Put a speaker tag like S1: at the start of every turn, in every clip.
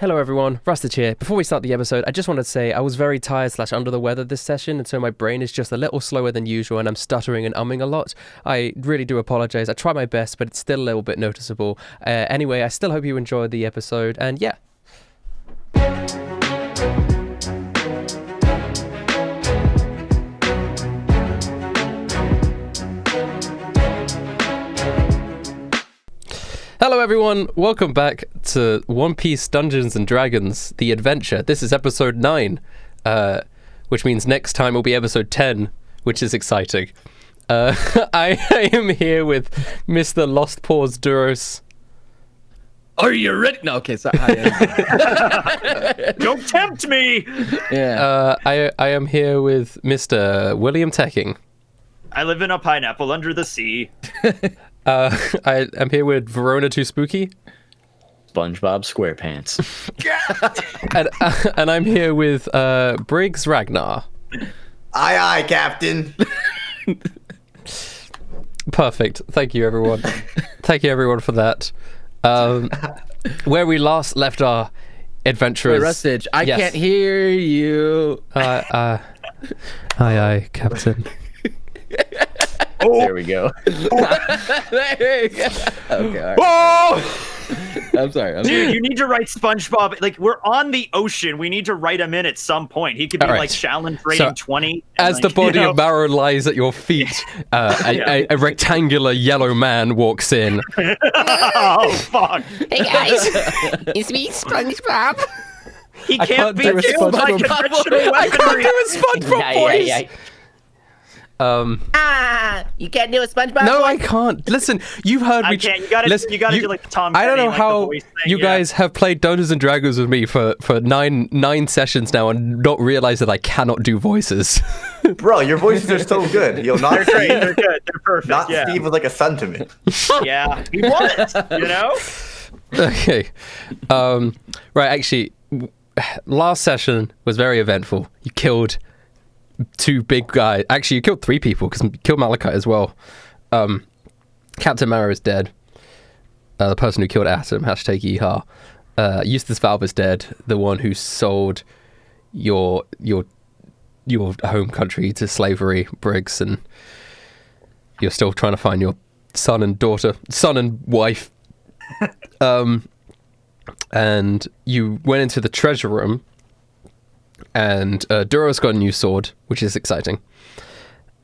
S1: Hello everyone, Rustage here. Before we start the episode, I just wanted to say I was very tired / under the weather this session, and so my brain is just a little slower than usual and I'm stuttering and umming a lot. I really do apologise. I try my best, but it's still a little bit noticeable. Anyway, I still hope you enjoyed the episode, and yeah. Hello everyone, welcome back to One Piece Dungeons & Dragons, The Adventure. This is episode 9, which means next time will be episode 10, which is exciting. I am here with Mr. Lost Paws Duros.
S2: Are you ready? No, okay, sorry.
S3: Don't tempt me!
S2: Yeah.
S1: I am here with Mr. William Tekking.
S3: I live in a pineapple under the sea.
S1: I am here with Verona 2Spooky.
S2: SpongeBob SquarePants.
S1: and I'm here with Briggs Ragnar.
S4: Aye, aye, Captain.
S1: Perfect. Thank you, everyone. Thank you, everyone, for that. Where we last left our adventurers...
S2: Wait, Rustage, I
S1: Yes.
S2: can't hear you.
S1: Aye, aye, Captain.
S2: There we go. There you go. Okay, all right.
S3: Oh!
S2: I'm sorry.
S3: Dude, you need to write SpongeBob. Like, we're on the ocean. We need to write him in at some point. He could be,
S1: All right.
S3: like, challenge rating 20.
S1: As
S3: like,
S1: the body
S3: you know.
S1: of Marrow lies at your feet, a rectangular yellow man walks in.
S3: Oh, fuck.
S5: Hey guys, it's me, SpongeBob.
S3: He
S1: I
S3: can't
S1: can't
S3: be
S1: do a
S3: killed by
S1: SpongeBob.
S3: conventional
S1: I can't
S3: weaponry.
S1: do a SpongeBob voice.
S5: You can't do a SpongeBob
S1: No,
S5: voice?
S1: I can't. Listen, you've heard me.
S3: I can't. You gotta do like the Tom
S1: I don't
S3: Petty,
S1: know
S3: like,
S1: how
S3: the voice thing,
S1: you
S3: yeah.
S1: guys have played Dungeons and Dragons with me for nine sessions now and not realize that I cannot do voices.
S4: Bro, your voices are so good. You'll not
S3: They're great.
S4: Steve.
S3: They're good. They're perfect.
S4: Not
S3: yeah.
S4: Steve with like a son to me.
S3: Yeah. He was, you know?
S1: Okay. Right, actually, last session was very eventful. You killed 2 big guys. Actually, you killed 3 people because you killed Malachite as well. Captain Marrow is dead. The person who killed Atom, #Yeehaw. Eustace Valve is dead. The one who sold your home country to slavery, Briggs, and you're still trying to find your son and wife. And you went into the treasure room, and Duro's got a new sword, which is exciting.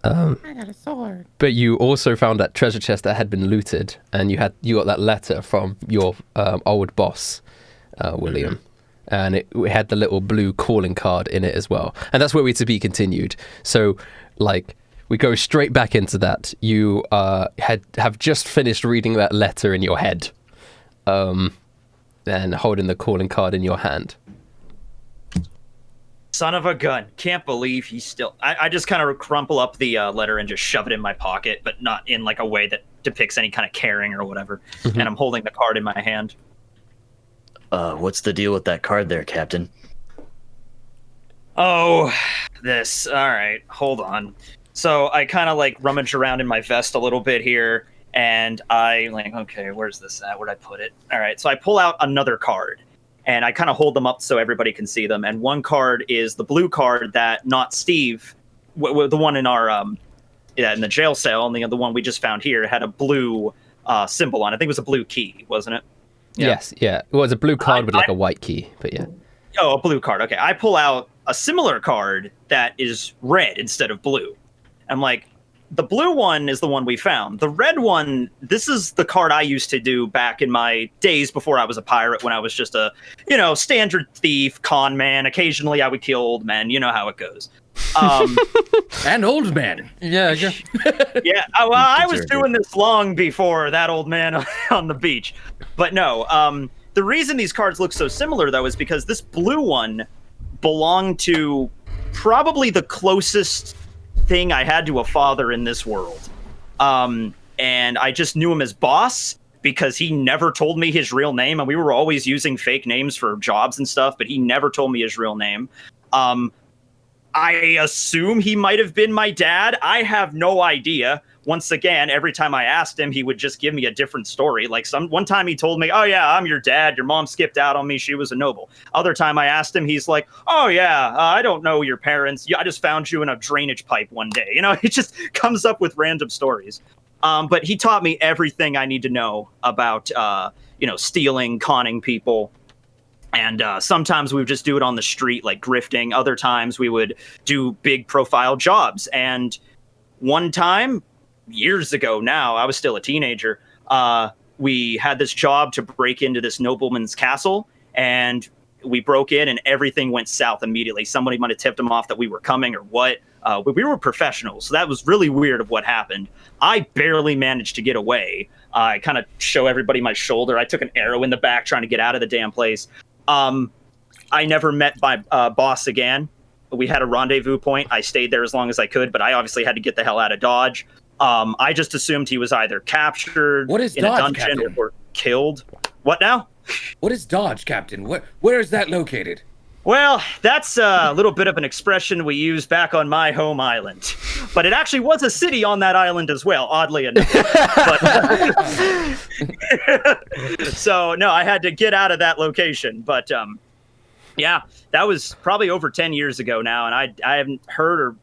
S5: I got a sword.
S1: But you also found that treasure chest that had been looted, and you got that letter from your old boss, William, and it had the little blue calling card in it as well. And that's where we're to be continued. So, like, we go straight back into that. You have just finished reading that letter in your head, and holding the calling card in your hand.
S3: Son of a gun. Can't believe he's still... I just kind of crumple up the letter and just shove it in my pocket, but not in like a way that depicts any kind of caring or whatever.
S1: Mm-hmm.
S3: And I'm holding the card in my hand.
S2: What's the deal with that card there, Captain?
S3: Oh, this. All right, hold on. So I kind of like rummage around in my vest a little bit here, and I like, okay, where's this at? Where'd I put it? All right, so I pull out another card. And I kind of hold them up so everybody can see them. And one card is the blue card that not Steve, the one in our in the jail cell, and the other one we just found here had a blue symbol on it. I think it was a blue key, wasn't it? Yeah.
S1: Yes, yeah. Well, it's a blue card with like a white key, but yeah.
S3: Oh, a blue card. Okay, I pull out a similar card that is red instead of blue. I'm like, the blue one is the one we found. The red one, this is the card I used to do back in my days before I was a pirate, when I was just a, standard thief, con man. Occasionally I would kill old men. You know how it goes.
S2: And old man.
S1: Yeah,
S3: Yeah, well, I was doing this long before that old man on the beach. But no, the reason these cards look so similar, though, is because this blue one belonged to probably the closest thing I had to a father in this world. And I just knew him as boss because he never told me his real name, and we were always using fake names for jobs and stuff, but he never told me his real name. I assume he might have been my dad. I have no idea. once again, every time I asked him, he would just give me a different story. Like one time he told me, "Oh yeah, I'm your dad. Your mom skipped out on me. She was a noble." Other time I asked him, he's like, "Oh yeah, I don't know your parents. I just found you in a drainage pipe one day." You know, he just comes up with random stories. But he taught me everything I need to know about, stealing, conning people. And sometimes we would just do it on the street, like grifting. Other times we would do big profile jobs. And one time, years ago now, I was still a teenager, we had this job to break into this nobleman's castle. And we broke in and everything went south immediately. Somebody might have tipped them off that we were coming or what. But we were professionals, so that was really weird of what happened. I barely managed to get away. I kind of show everybody my shoulder. I took an arrow in the back trying to get out of the damn place. I never met my boss again. We had a rendezvous point. I stayed there as long as I could, but I obviously had to get the hell out of Dodge. I just assumed he was either captured in a dungeon or killed. What now?
S6: What is Dodge, Captain? Where is that located?
S3: Well, that's a little bit of an expression we use back on my home island. But it actually was a city on that island as well, oddly enough. So, no, I had to get out of that location. But, yeah, that was probably over 10 years ago now, and I haven't heard or,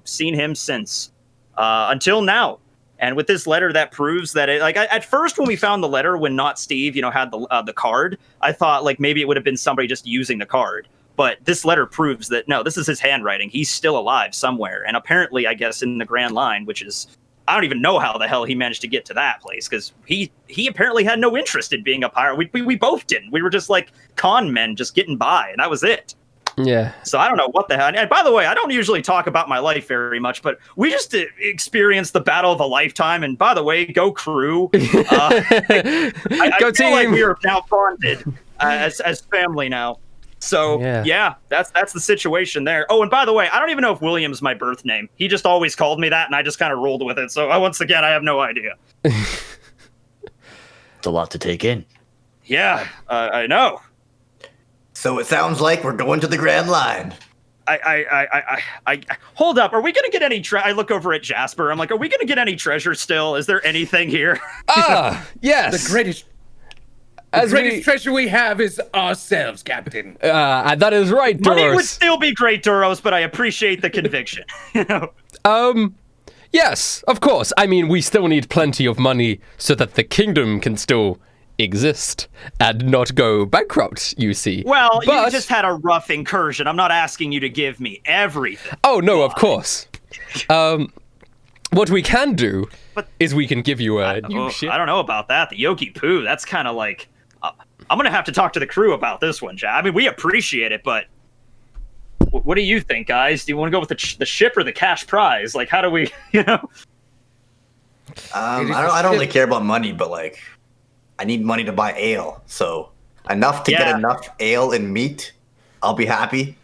S3: seen him since, until now. And with this letter, that proves that at first when we found the letter, when not Steve, had the card, I thought like maybe it would have been somebody just using the card. But this letter proves that, no, this is his handwriting. He's still alive somewhere. And apparently, I guess, in the Grand Line, which is, I don't even know how the hell he managed to get to that place. Because he apparently had no interest in being a pirate. We both didn't. We were just like con men just getting by. And that was it.
S1: Yeah.
S3: So I don't know what the hell. And by the way, I don't usually talk about my life very much, but we just experienced the battle of a lifetime. And by the way, go crew. I
S1: Go
S3: feel
S1: team.
S3: like we are now bonded as family now. So, yeah, that's the situation there. Oh, and by the way, I don't even know if William's my birth name. He just always called me that, and I just kind of rolled with it. So, once again, I have no idea.
S2: It's a lot to take in.
S3: Yeah, I know.
S4: So it sounds like we're going to the Grand Line.
S3: I hold up. Are we going to get any I look over at Jasper. I'm like, are we going to get any treasure still? Is there anything here?
S1: Yes.
S6: The greatest treasure we have is ourselves, Captain.
S1: And that is right, Duros.
S3: Money would still be great, Duros, but I appreciate the conviction.
S1: Yes, of course. I mean, we still need plenty of money so that the kingdom can still exist and not go bankrupt, you see.
S3: Well,
S1: but
S3: you just had a rough incursion. I'm not asking you to give me everything.
S1: Oh, no, of course. What we can do is we can give you a new ship.
S3: I don't know about that. The Yogi Poo, that's kind of like... I'm going to have to talk to the crew about this one, Jack. I mean, we appreciate it, but what do you think, guys? Do you want to go with the ship or the cash prize? Like, how do we,
S4: I don't really care about money, but like, I need money to buy ale. So enough to get enough ale and meat, I'll be happy.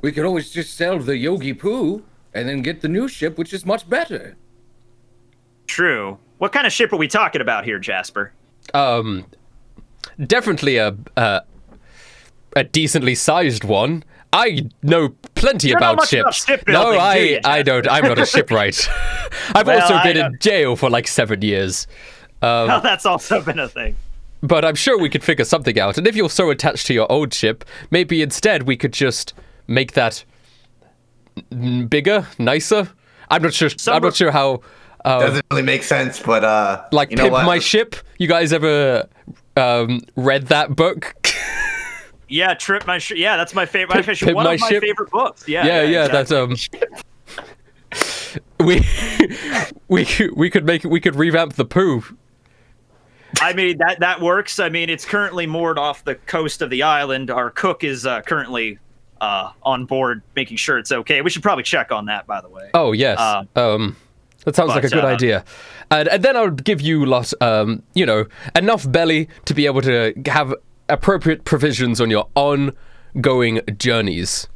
S6: We could always just sell the Yogi Poo and then get the new ship, which is much better.
S3: True. What kind of ship are we talking about here, Jasper?
S1: Definitely a decently sized one. I know plenty about ships. No, I don't. I'm not a shipwright. I've also been in jail for like 7 years.
S3: Well, that's also been a thing.
S1: But I'm sure we could figure something out. And if you're so attached to your old ship, maybe instead we could just make that bigger, nicer. I'm not sure. I'm not sure how.
S4: Doesn't really make sense, but
S1: like
S4: you know
S1: Pimp
S4: what?
S1: My Ship. You guys ever read that book?
S3: Yeah, Trip My Ship. Yeah, that's my favorite.
S1: Pimp
S3: One
S1: My
S3: of my
S1: Ship.
S3: favorite books. Yeah,
S1: Exactly. That's we could revamp the poo.
S3: I mean that works. I mean, it's currently moored off the coast of the island. Our cook is currently on board, making sure it's okay. We should probably check on that, by the way.
S1: Oh yes. That sounds like a good idea. And then I would give you enough belly to be able to have appropriate provisions on your ongoing journeys.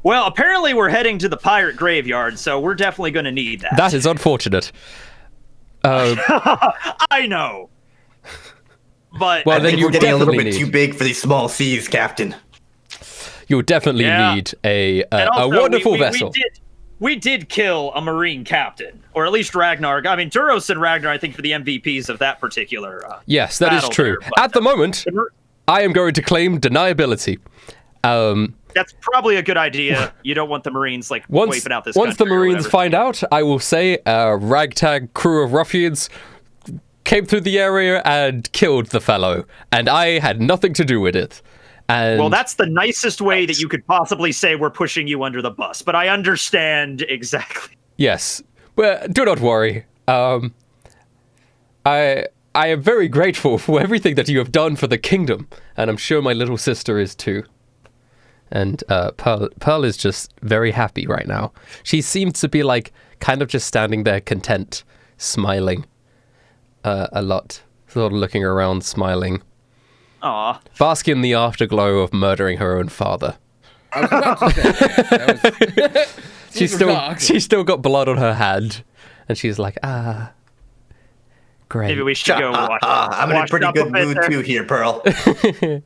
S3: Well, apparently we're heading to the pirate graveyard, so we're definitely going to need that.
S1: That is unfortunate.
S3: I know. But
S1: well,
S4: I
S1: then
S4: think
S1: you
S4: we're getting a little
S1: definitely
S4: bit too big for these small seas, Captain.
S1: You'll definitely need a
S3: also,
S1: wonderful vessel.
S3: we did kill a Marine captain, or at least Ragnar. I mean, Duros and Ragnar, I think, for the MVPs of that particular.
S1: Yes, that is
S3: battle
S1: true.
S3: there, but,
S1: At the moment, I am going to claim deniability.
S3: That's probably a good idea. You don't want the Marines wiping out this.
S1: Once the
S3: country or
S1: Marines
S3: whatever.
S1: find out, I will say a ragtag crew of ruffians came through the area and killed the fellow, and I had nothing to do with it. And
S3: Well, that's the nicest way that you could possibly say we're pushing you under the bus, but I understand exactly.
S1: yes, but do not worry. I am very grateful for everything that you have done for the kingdom, and I'm sure my little sister is too. And Pearl is just very happy right now. She seems to be kind of just standing there content, smiling a lot, sort of looking around, smiling.
S3: Aw.
S1: Basking in the afterglow of murdering her own father.
S6: I was about to say that was
S1: She's still got blood on her hand, and she's like, great.
S3: Maybe we should go watch.
S4: I'm in a
S3: watch
S4: pretty
S3: up
S4: good
S3: bit
S4: mood
S3: there.
S4: too here, Pearl.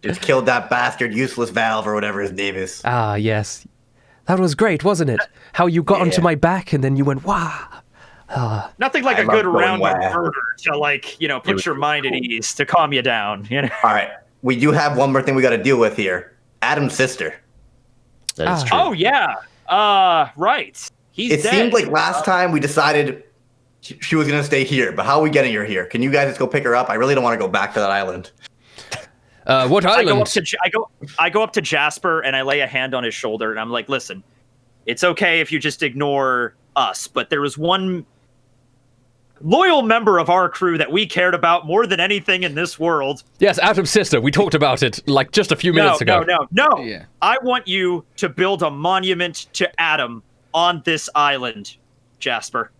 S4: Just killed that bastard, useless Valve or whatever his name is.
S1: Yes. That was great, wasn't it? How you got onto
S4: Yeah.
S1: my back and then you went, wah.
S3: Nothing like
S4: I
S3: a good
S4: love going
S3: round of
S4: wild.
S3: murder to put your mind at ease, to calm you down.
S4: All right, we do have one more thing we got to deal with here. Adam's sister.
S2: That is true.
S3: Oh yeah. Right. He's
S4: It
S3: dead.
S4: seemed like last time we decided she was gonna stay here, but how are we getting her here? Can you guys just go pick her up? I really don't want to go back to that island.
S1: What
S3: I
S1: island?
S3: go up to Jasper and I lay a hand on his shoulder and I'm like, listen, it's okay if you just ignore us, but there was one loyal member of our crew that we cared about more than anything in this world.
S1: Yes, Adam's sister. We talked about it just a few minutes ago.
S3: No.
S6: Yeah.
S3: I want you to build a monument to Adam on this island, Jasper.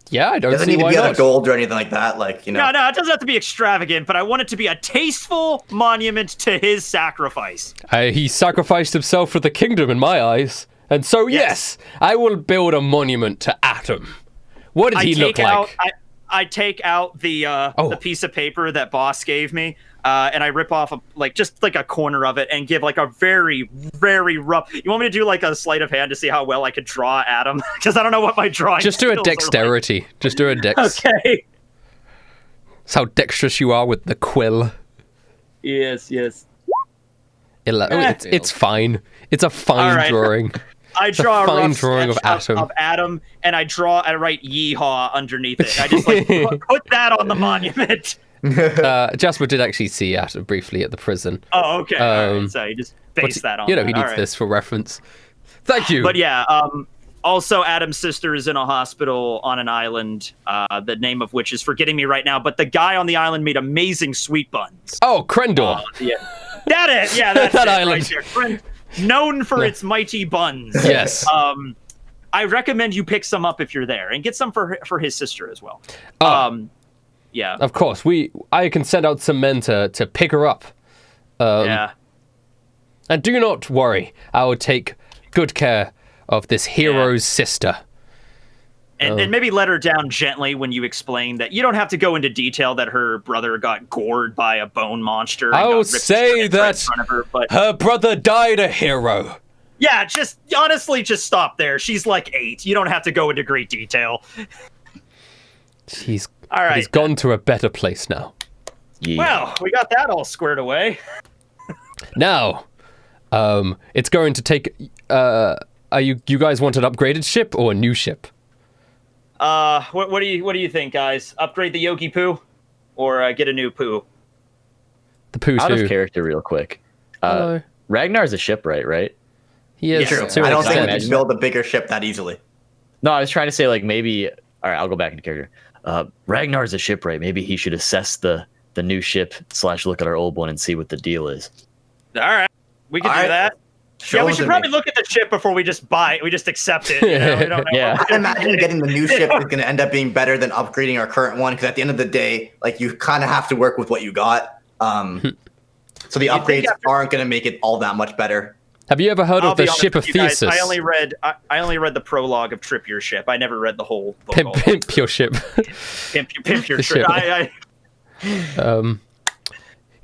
S1: Yeah, I don't
S4: Doesn't
S1: see
S4: need to
S1: why
S4: be out
S1: not.
S4: of gold or anything like that.
S3: No, it doesn't have to be extravagant, but I want it to be a tasteful monument to his sacrifice.
S1: He sacrificed himself for the kingdom in my eyes. And so, yes, I will build a monument to Adam. What does he look like?
S3: I take out the piece of paper that boss gave me, and I rip off just a corner of it and give a very, very rough. You want me to do a sleight of hand to see how well I could draw Adam? Because I don't know what my drawing.
S1: Just do a
S3: skills are like.
S1: dexterity. Just do a dex.
S3: Okay.
S1: That's how dexterous you are with the quill.
S3: Yes.
S1: It's fine. It's a fine
S3: All right.
S1: drawing.
S3: I draw a
S1: fine
S3: rough
S1: drawing
S3: sketch
S1: of
S3: Adam, and I write yeehaw underneath it. I just put that on the monument.
S1: Jasper did actually see Adam briefly at the prison.
S3: Oh, okay. All right. So you just base that on.
S1: He
S3: that.
S1: needs
S3: All right.
S1: this for reference. Thank you.
S3: But yeah, also Adam's sister is in a hospital on an island, the name of which is forgetting me right now, but the guy on the island made amazing sweet buns.
S1: Oh, Krendor.
S3: Yeah. That's
S1: That
S3: it,
S1: island.
S3: Right there. Known for its mighty buns.
S1: Yes.
S3: I recommend you pick some up if you're there and get some for his sister as well. Yeah.
S1: Of course, I can send out some men to pick her up.
S3: Yeah.
S1: And do not worry, I will take good care of this hero's sister.
S3: And maybe let her down gently when you explain that you don't have to go into detail that her brother got gored by a bone monster.
S1: I
S3: and
S1: will
S3: got ripped
S1: say
S3: to shreds right
S1: that
S3: in front of her, but
S1: her brother died a hero.
S3: yeah, just honestly, just stop there. She's like 8. You don't have to go into great detail.
S1: He's
S3: All right.
S1: He's gone to a better place now.
S2: Yeah.
S3: Well, we got that all squared away.
S1: Now, it's going to take. You guys want an upgraded ship or a new ship?
S3: What do you think, guys? Upgrade the Yogi Poo, or get a new poo?
S1: The Poo
S2: Out
S1: 2.
S2: of character, real quick.
S1: Hello.
S2: Ragnar's a shipwright, right?
S1: He is.
S3: Yeah.
S1: to
S4: I
S1: an
S4: don't think
S1: extent.
S4: we can build a bigger ship that easily.
S2: No, I was trying to say maybe. All right, I'll go back into character. Ragnar's a shipwright. Maybe he should assess the new ship / look at our old one and see what the deal is.
S3: All right, we can
S4: All
S3: do
S4: right.
S3: that.
S4: Show
S3: Yeah, we
S4: them
S3: should
S4: to
S3: probably
S4: me.
S3: look at the ship before we just buy it. We just accept it. You know? We don't know
S2: Yeah.
S3: what
S4: I imagine getting the new ship is going to end up being better than upgrading our current one, because at the end of the day, you kind of have to work with what you got. So the upgrades aren't going to make it all that much better.
S1: Have you ever heard
S3: I'll
S1: of
S3: be
S1: the
S3: honest
S1: Ship of
S3: with you guys,
S1: Theseus?
S3: I only read the prologue of Trip Your Ship. I never read the whole book.
S1: Pimp your ship.
S3: Pimp Your
S1: The
S3: Trip.
S1: ship.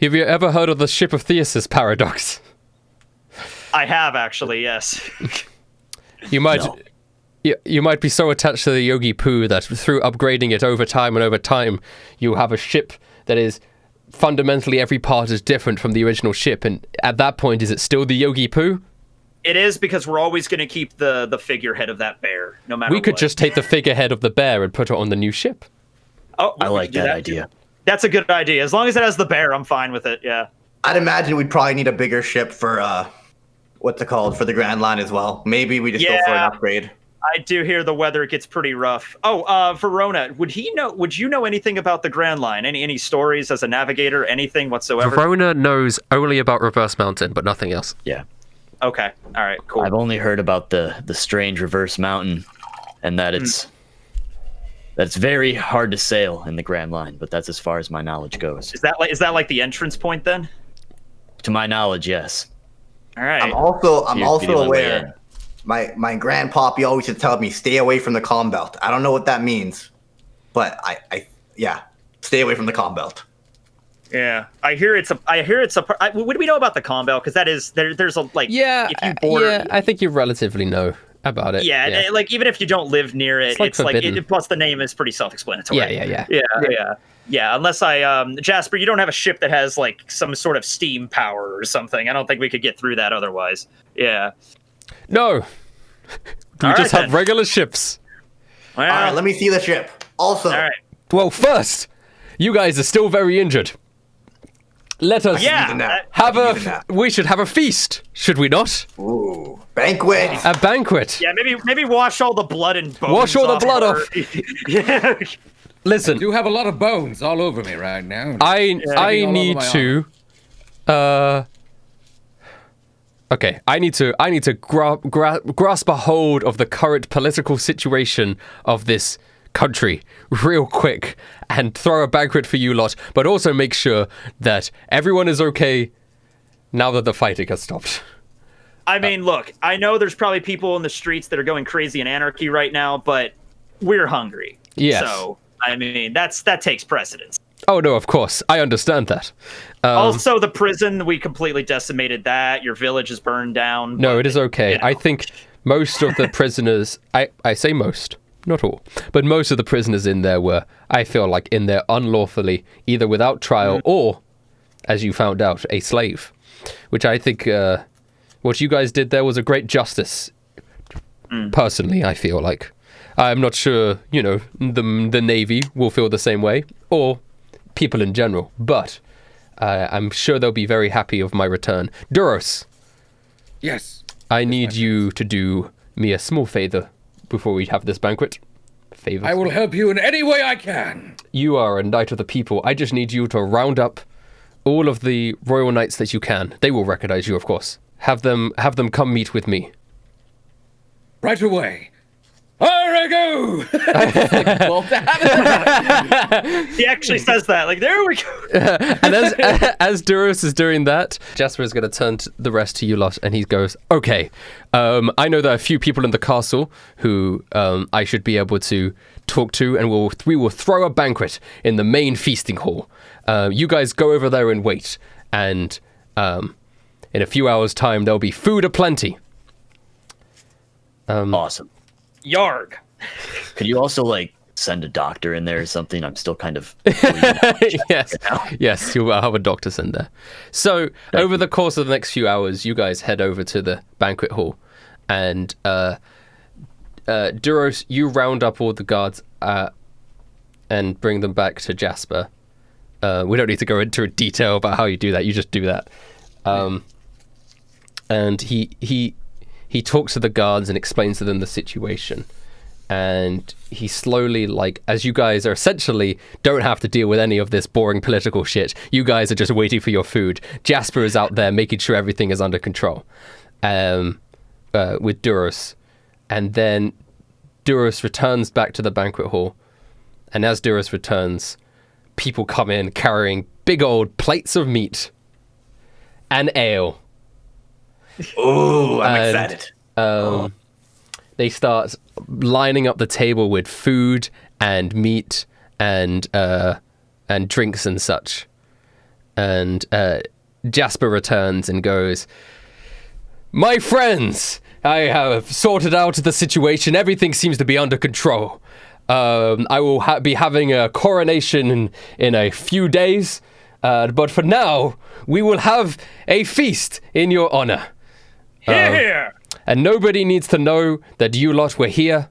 S1: Have you ever heard of the Ship of Theseus paradox?
S3: I have actually, yes.
S1: You might.
S4: No.
S1: You might be so attached to the Yogi Poo that through upgrading it over time, you have a ship that is fundamentally every part is different from the original ship. And at that point, is it still the Yogi Poo?
S3: It is, because we're always going to keep the figurehead of that bear, no matter what.
S1: We could just take the figurehead of the bear and put it on the new ship.
S3: Oh,
S2: I
S3: we
S2: like
S3: could do
S2: that idea.
S3: too. That's a good idea. As long as it has the bear, I'm fine with it. Yeah.
S4: I'd imagine we'd probably need a bigger ship for what's it called, for the Grand Line as well. Maybe we just go for an
S3: Yeah.
S4: upgrade.
S3: I do hear the weather gets pretty rough. Oh, Verona, would you know anything about the Grand Line? Any stories as a navigator? Anything whatsoever?
S1: Verona knows only about Reverse Mountain, but nothing else.
S2: Yeah.
S3: Okay. All right. Cool.
S2: I've only heard about the strange reverse mountain, and that that's very hard to sail in the Grand Line, but that's as far as my knowledge goes.
S3: Is that like the entrance point then?
S2: To my knowledge, yes.
S3: All right.
S4: I'm also
S2: You'd be the only way
S4: aware.
S2: in.
S4: My grandpappy always used to tell me, stay away from the comm belt. I don't know what that means, but I stay away from the comm belt.
S3: Yeah, I hear it's a. What do we know about the comm belt? Because that is there's a like. If you border,
S1: I think you relatively know about it.
S3: Yeah, like even if you don't live near it,
S1: It's like forbidden.
S3: plus the name is pretty self-explanatory.
S1: Yeah.
S3: Unless Jasper, you don't have a ship that has like some sort of steam power or something. I don't think we could get through that otherwise. Yeah.
S1: No. We
S3: All
S1: just
S3: right,
S1: have
S3: then.
S1: regular ships.
S3: Well,
S4: All right, let me see the ship. Also,
S3: all right.
S1: Well, first, you guys are still very injured. Let us
S3: Yeah.
S1: we should have a feast, should we not?
S4: Ooh, banquet.
S1: A banquet.
S3: Yeah, maybe wash all the blood and bones.
S1: Wash all the blood
S3: her.
S1: off.
S3: Yeah.
S6: I
S1: Listen,
S6: do have a lot of bones all over me right now.
S1: I
S6: all
S1: need
S6: over
S1: to okay, I need to grasp a hold of the current political situation of this country real quick and throw a banquet for you lot, but also make sure that everyone is okay now that the fighting has stopped.
S3: I mean, look, I know there's probably people in the streets that are going crazy in anarchy right now, but we're hungry.
S1: Yes.
S3: So, I mean, that takes precedence.
S1: Oh no, of course, I understand that.
S3: Also, the prison, we completely decimated that. Your village is burned down.
S1: No,
S3: but,
S1: it is okay.
S3: you know.
S1: I think most of the prisoners, I say most, not all, but most of the prisoners in there were, I feel like, in there unlawfully, either without trial or, as you found out, a slave. Which I think what you guys did there was a great justice. Personally, I feel like. I'm not sure, the Navy will feel the same way, or people in general, but I'm sure they'll be very happy of my return. Duros,
S6: Yes.
S1: I need you to do me a small favor before we have this banquet. Favor.
S6: I will help you in any way I can.
S1: You are a knight of the people. I just need you to round up all of the royal knights that you can. They will recognize you, of course. Have them come meet with me.
S6: Right away. Here I go!
S3: He actually says that. Like, there we go.
S1: And as Duros is doing that, Jasper is going to turn the rest to you lot, and he goes, okay, I know there are a few people in the castle who I should be able to talk to, and we will throw a banquet in the main feasting hall. You guys go over there and wait, and in a few hours' time, there'll be food aplenty.
S2: Awesome.
S3: Yarg.
S2: Could you also send a doctor in there or something? I'm still kind of
S1: Yes, I'll have a doctor sent there. So over the course of the next few hours, you guys head over to the banquet hall, and Duros, you round up all the guards and bring them back to Jasper. We don't need to go into detail about how you do that. You just do that. And he talks to the guards and explains to them the situation. And he slowly, as you guys are essentially don't have to deal with any of this boring political shit. You guys are just waiting for your food. Jasper is out there making sure everything is under control with Duros. And then Duros returns back to the banquet hall. And as Duros returns, people come in carrying big old plates of meat and ale.
S4: Ooh, I'm excited.
S1: They start lining up the table with food and meat and drinks and such. And Jasper returns and goes, My friends, I have sorted out the situation. Everything seems to be under control. I will be having a coronation in a few days. But for now, we will have a feast in your honor.
S3: Here!
S1: And nobody needs to know that you lot were here.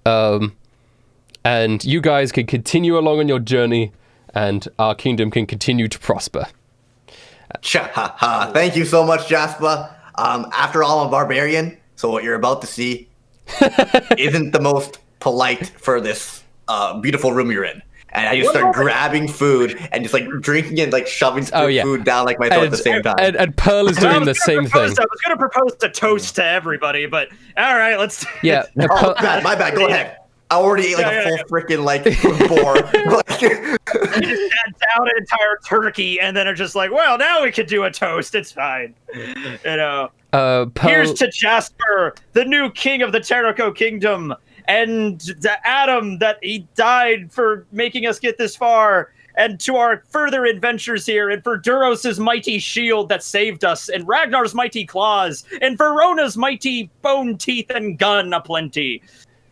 S1: And you guys can continue along on your journey, and our kingdom can continue to prosper.
S4: Thank you so much, Jasper. After all, I'm a barbarian, so what you're about to see isn't the most polite for this beautiful room you're in. And I just start grabbing food and just like drinking and like shoving food down like my throat at the same time.
S1: And Pearl is doing the same thing.
S3: I was going to propose a toast to everybody, but all right, let's.
S1: Yeah.
S4: My bad. Go ahead. I already ate like a full freaking like boar.
S3: You just had down an entire turkey and then are just like, well, now we could do a toast. It's fine. You know. Here's to Jasper, the new king of the Terrico Kingdom, and to Adam that he died for making us get this far, and to our further adventures here, and for Duros' mighty shield that saved us, and Ragnar's mighty claws, and Verona's mighty bone teeth and gun aplenty.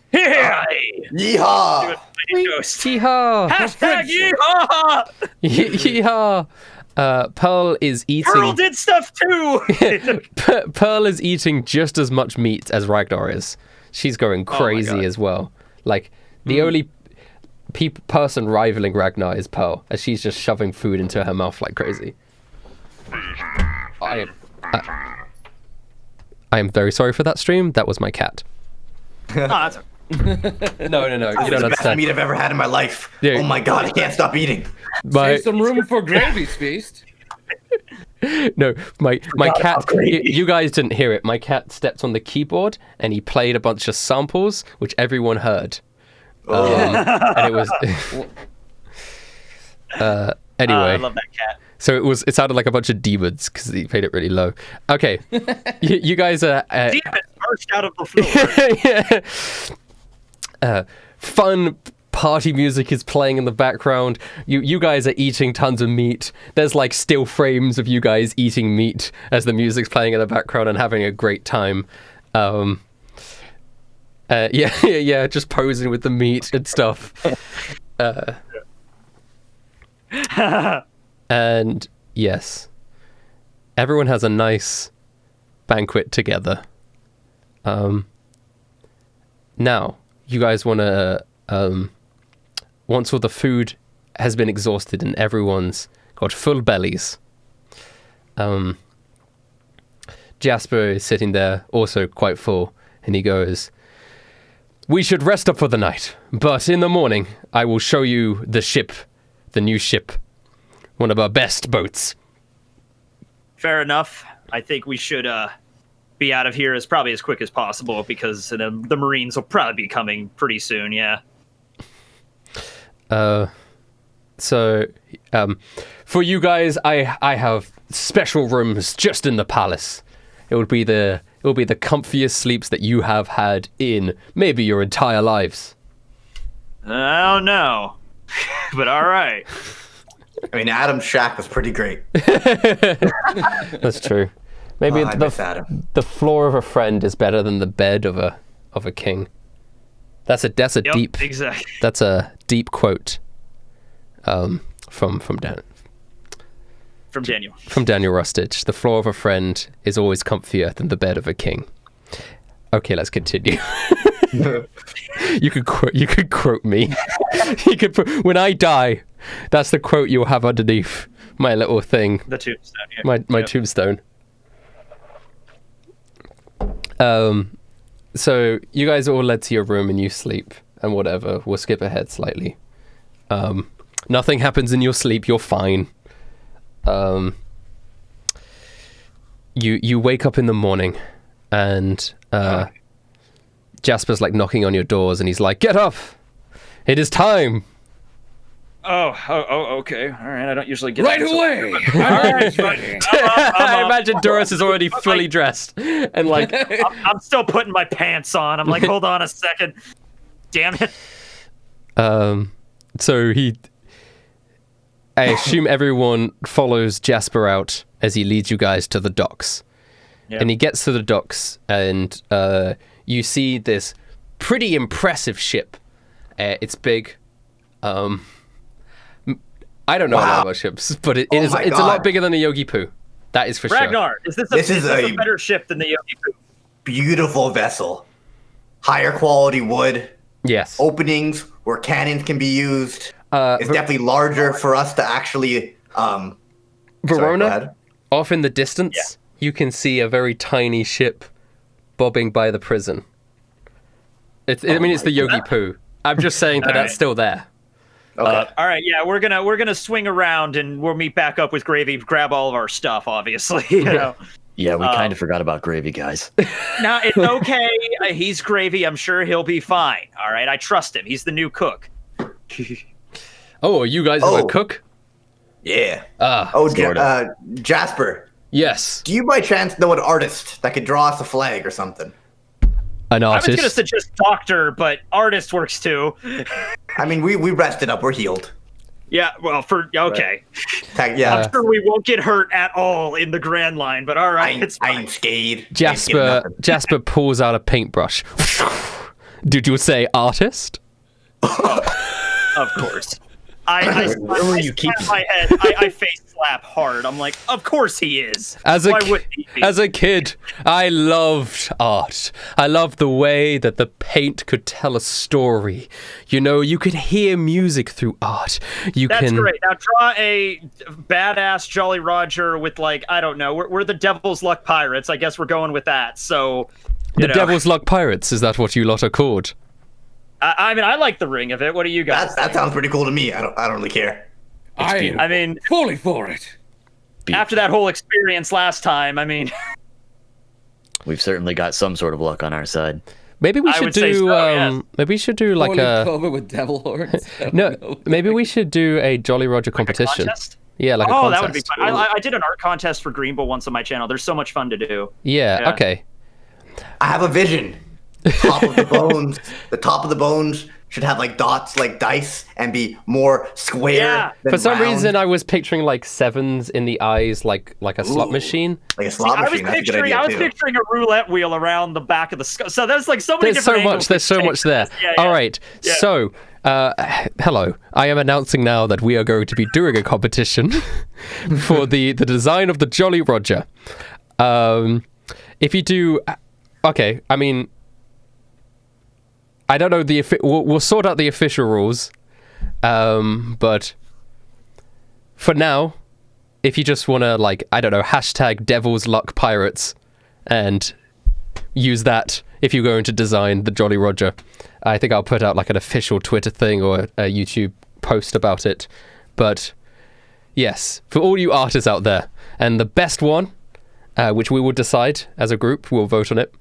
S3: Here!
S4: Yeehaw!
S1: Yeehaw!
S3: Hashtag yeehaw!
S1: Yeehaw! Pearl is eating.
S3: Pearl did stuff too!
S1: Pearl is eating just as much meat as Ragnar is. She's going crazy as well. Like, the only person rivaling Ragnar is Pearl, as she's just shoving food into her mouth like crazy. I am very sorry for that stream. That was my cat.
S3: That's
S1: No, you don't
S4: the
S1: understand.
S4: best meat I've ever had in my life.
S1: Yeah.
S4: Oh my god, I can't stop eating.
S6: Save some room for Gravy's feast.
S1: No, my cat. You guys didn't hear it. My cat stepped on the keyboard and he played a bunch of samples, which everyone heard. And it was. Anyway,
S3: I love that cat.
S1: So it sounded like a bunch of demons because he played it really low. Okay, you guys are.
S3: Demons burst out of the floor.
S1: Yeah. Fun party music is playing in the background. You guys are eating tons of meat. There's like still frames of you guys eating meat as the music's playing in the background and having a great time. Yeah, just posing with the meat and stuff. And yes, everyone has a nice banquet together. Now, you guys want to, once all the food has been exhausted and everyone's got full bellies, Jasper is sitting there, also quite full, and he goes, "We should rest up for the night, but in the morning, I will show you the ship, the new ship, one of our best boats."
S3: Fair enough. I think we should be out of here as quick as possible because the Marines will probably be coming pretty soon. Yeah.
S1: So, for you guys, I have special rooms just in the palace. It will be the comfiest sleeps that you have had in maybe your entire lives.
S3: I don't know, but all right.
S4: I mean, Adam's shack was pretty great.
S1: That's true. Maybe
S4: I miss Adam.
S1: the floor of a friend is better than the bed of a king. That's a
S3: Yep,
S1: deep
S3: exactly.
S1: That's a deep quote. From Dan.
S3: From Daniel.
S1: From Daniel Rustich. The floor of a friend is always comfier than the bed of a king. Okay, let's continue. You could quote me. You could put, when I die, that's the quote you'll have underneath my little thing.
S3: The tombstone. Yeah.
S1: My tombstone. So you guys are all led to your room and you sleep and whatever. We'll skip ahead slightly. Nothing happens in your sleep. You're fine. You wake up in the morning and Jasper's like knocking on your doors and he's like, "Get up! It is time!"
S3: Oh, okay. All right. I don't usually get
S6: Right
S3: up
S6: away!
S1: I imagine Doris is already fully dressed and like
S3: I'm still putting my pants on. I'm like, hold on a second. Damn it.
S1: So I assume everyone follows Jasper out as he leads you guys to the docks.
S3: Yeah.
S1: And he gets to the docks, and you see this pretty impressive ship. It's big. I don't know a lot about ships, but it's a lot bigger than a Yogi Poo. That is for sure.
S3: Ragnar, is this a better ship than the Yogi Poo?
S4: Beautiful vessel. Higher quality wood.
S1: Yes.
S4: Openings where cannons can be used. It's definitely larger for us to actually.
S1: Verona, off in the distance, you can see a very tiny ship bobbing by the prison. It's the Yogi Poo. I'm just saying that that's still there.
S4: Okay.
S3: All right, yeah, we're gonna swing around and we'll meet back up with Gravy, grab all of our stuff, obviously. You know.
S2: Yeah, we kind of forgot about Gravy, guys.
S3: No, it's okay. He's Gravy. I'm sure he'll be fine. All right, I trust him. He's the new cook.
S1: Oh, you guys have a cook?
S4: Yeah.
S2: Sort
S4: Jasper.
S1: Yes.
S4: Do you by chance know an artist that could draw us a flag or something?
S1: An
S3: I was
S1: artist.
S3: gonna suggest doctor, but artist works too.
S4: I mean, we rested up. We're healed.
S3: Yeah, well, okay.
S4: Yeah.
S3: I'm sure we won't get hurt at all in the Grand Line, but all right, it's
S4: I
S3: fine.
S4: ain't scared.
S1: Jasper pulls out a paintbrush. Did you say artist?
S3: Of course. I slap my head. I face slap hard. I'm like, of course he is. Why wouldn't he be?
S1: As a kid, I loved art. I loved the way that the paint could tell a story. You know, you could hear music through art.
S3: That's great. Now draw a badass Jolly Roger with, like, I don't know. We're the Devil's Luck Pirates. I guess we're going with that. So
S1: the Devil's Luck Pirates, is that what you lot are called?
S3: I mean, I like the ring of it. What do you guys?
S4: That sounds pretty cool to me. I don't really care.
S6: I
S3: mean,
S6: fully for it.
S3: After that whole experience last time, I mean,
S2: we've certainly got some sort of luck on our side.
S1: Maybe we should do.
S3: yes.
S1: Maybe we should do like a
S6: cover with devil horns.
S1: no. Maybe we should do a Jolly Roger competition.
S3: contest?
S1: Yeah, like a contest.
S3: That would be fun. I did an art contest for Green Bull once on my channel. There's so much fun to do.
S1: Yeah. Okay.
S4: I have a vision. Top of the bones. The top of the bones should have like dots like dice and be more square. Than
S1: For some
S4: round.
S1: reason, I was picturing like sevens in the eyes, like a slot machine.
S4: Like a slot machine. That's a good idea,
S3: I was
S4: too.
S3: picturing a roulette wheel around the back of the skull. So there's like so many different angles.
S1: There's so much there.
S3: Yeah.
S1: All right.
S3: Yeah.
S1: So, hello. I am announcing now that we are going to be doing a competition for the design of the Jolly Roger. If you do, okay. I mean, I don't know we'll sort out the official rules, but for now, if you just want to, like, I don't know, hashtag Devil's Luck Pirates and use that if you're going to design the Jolly Roger, I think I'll put out like an official Twitter thing or a YouTube post about it. But yes, for all you artists out there, and the best one, which we will decide as a group, we'll vote on it.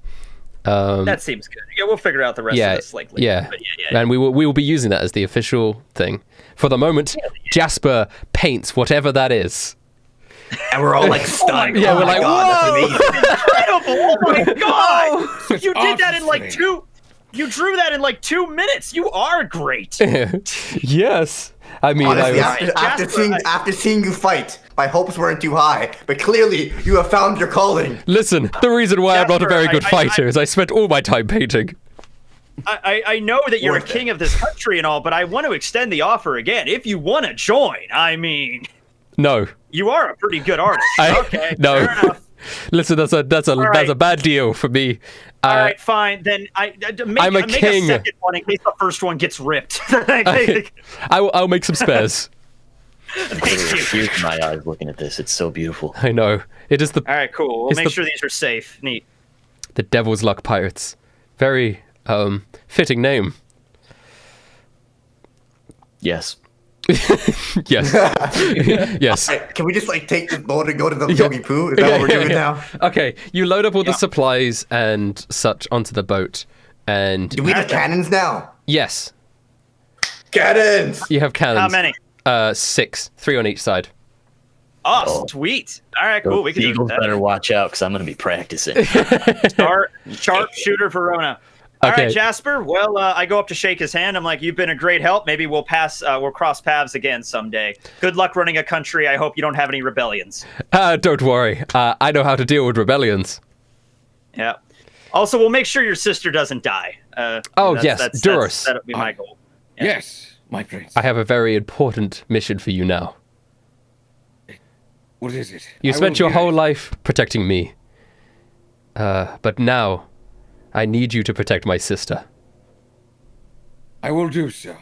S3: That seems good. Yeah, we'll figure out the rest of this likely.
S1: Yeah.
S3: But
S1: And we will be using that as the official thing. For the moment, Jasper paints whatever that is.
S4: And we're all like stunned.
S1: Yeah,
S4: oh
S1: we're
S4: my
S1: like,
S4: God,
S1: whoa!
S4: that's amazing.
S3: Incredible! Oh my God! You did that in like
S6: artistry.
S3: You drew that in like 2 minutes. You are great.
S1: Yes. I mean,
S4: Honestly,
S3: Jasper,
S4: after seeing you fight, my hopes weren't too high. But clearly, you have found your calling.
S1: listen, the reason why I'm not a
S3: Jasper,
S1: very good fighter is I spent all my time painting.
S3: I know that you're a
S4: Worth it.
S3: king of this country and all, but I want to extend the offer again. If you want to join, I mean,
S1: No.
S3: you are a pretty good artist. Okay,
S1: no.
S3: fair enough.
S1: Listen, that's a
S3: right.
S1: bad deal for me.
S3: All right, fine. Then
S1: I'm a
S3: make
S1: king.
S3: a second one in case the first one gets ripped.
S1: I'll make some spares.
S2: Literally tears in my eyes looking at this. It's so beautiful.
S1: I know. It is
S3: All right, cool. We'll
S1: It's
S3: make
S1: the-
S3: sure these are safe. Neat.
S1: the Devil's Luck Pirates. Very fitting name.
S2: Yes.
S1: Yes. Yes.
S4: Can we just like take this boat and go to the Yogi Poo? Is that what we're doing now?
S1: Okay, you load up all the supplies and such onto the boat, and
S4: Do we have cannons now?
S1: yes,
S4: Cannons!
S1: you have cannons.
S3: How many?
S1: 6, 3 on each side.
S3: Oh, sweet. All right, cool. We can do
S2: Eagles
S3: that.
S2: better watch out because I'm going to be practicing.
S3: Sharpshooter Verona. All
S1: Okay.
S3: right, Jasper. Well, I go up to shake his hand. I'm like, "You've been a great help. Maybe we'll cross paths again someday. Good luck running a country. I hope you don't have any rebellions."
S1: Don't worry. I know how to deal with rebellions.
S3: Yeah. Also, we'll make sure your sister doesn't die.
S1: Yes, Duros.
S3: That'll be my goal. Yeah.
S6: Yes, my prince.
S1: I have a very important mission for you now.
S6: What is it?
S1: You
S6: I
S1: spent
S6: will
S1: your
S6: hear
S1: whole
S6: it.
S1: life protecting me. But now, I need you to protect my sister.
S6: I will do so.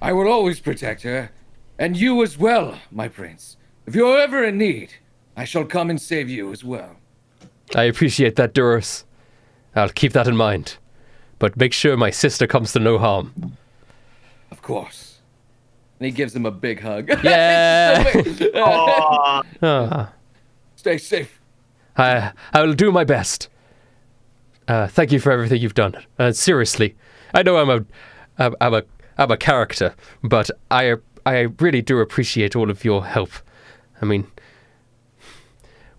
S6: I will always protect her, and you as well, my prince. If you're ever in need, I shall come and save you as well.
S1: I appreciate that, Duros. I'll keep that in mind. But make sure my sister comes to no harm.
S6: Of course. And he gives him a big hug.
S1: Yeah.
S3: Aw.
S1: Ah,
S6: Stay safe.
S1: I will do my best. Thank you for everything you've done. Seriously, I know I'm a character, but I really do appreciate all of your help. I mean,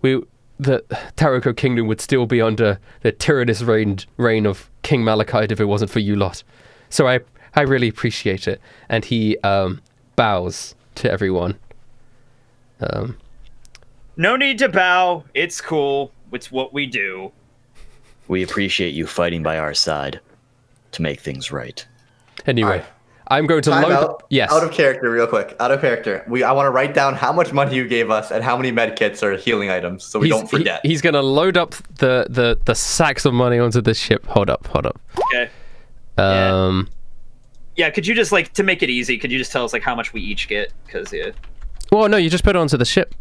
S1: the Taroko Kingdom would still be under the tyrannous reign of King Malachite if it wasn't for you lot. So I really appreciate it. And he bows to everyone.
S3: No need to bow. It's cool. It's what we do.
S2: We appreciate you fighting by our side to make things right.
S1: Anyway,
S4: Alright.
S1: I'm going to
S4: Time
S1: load
S4: out.
S1: up. Yes.
S4: Out of character, real quick. Out of character. I want to write down how much money you gave us and how many med kits or healing items, so we don't forget.
S1: He's going to load up the sacks of money onto this ship. Hold up.
S3: Okay. Yeah, could you just, like, to make it easy, could you just tell us, like, how much we each get? Because, yeah.
S1: Well, no, you just put it onto the ship.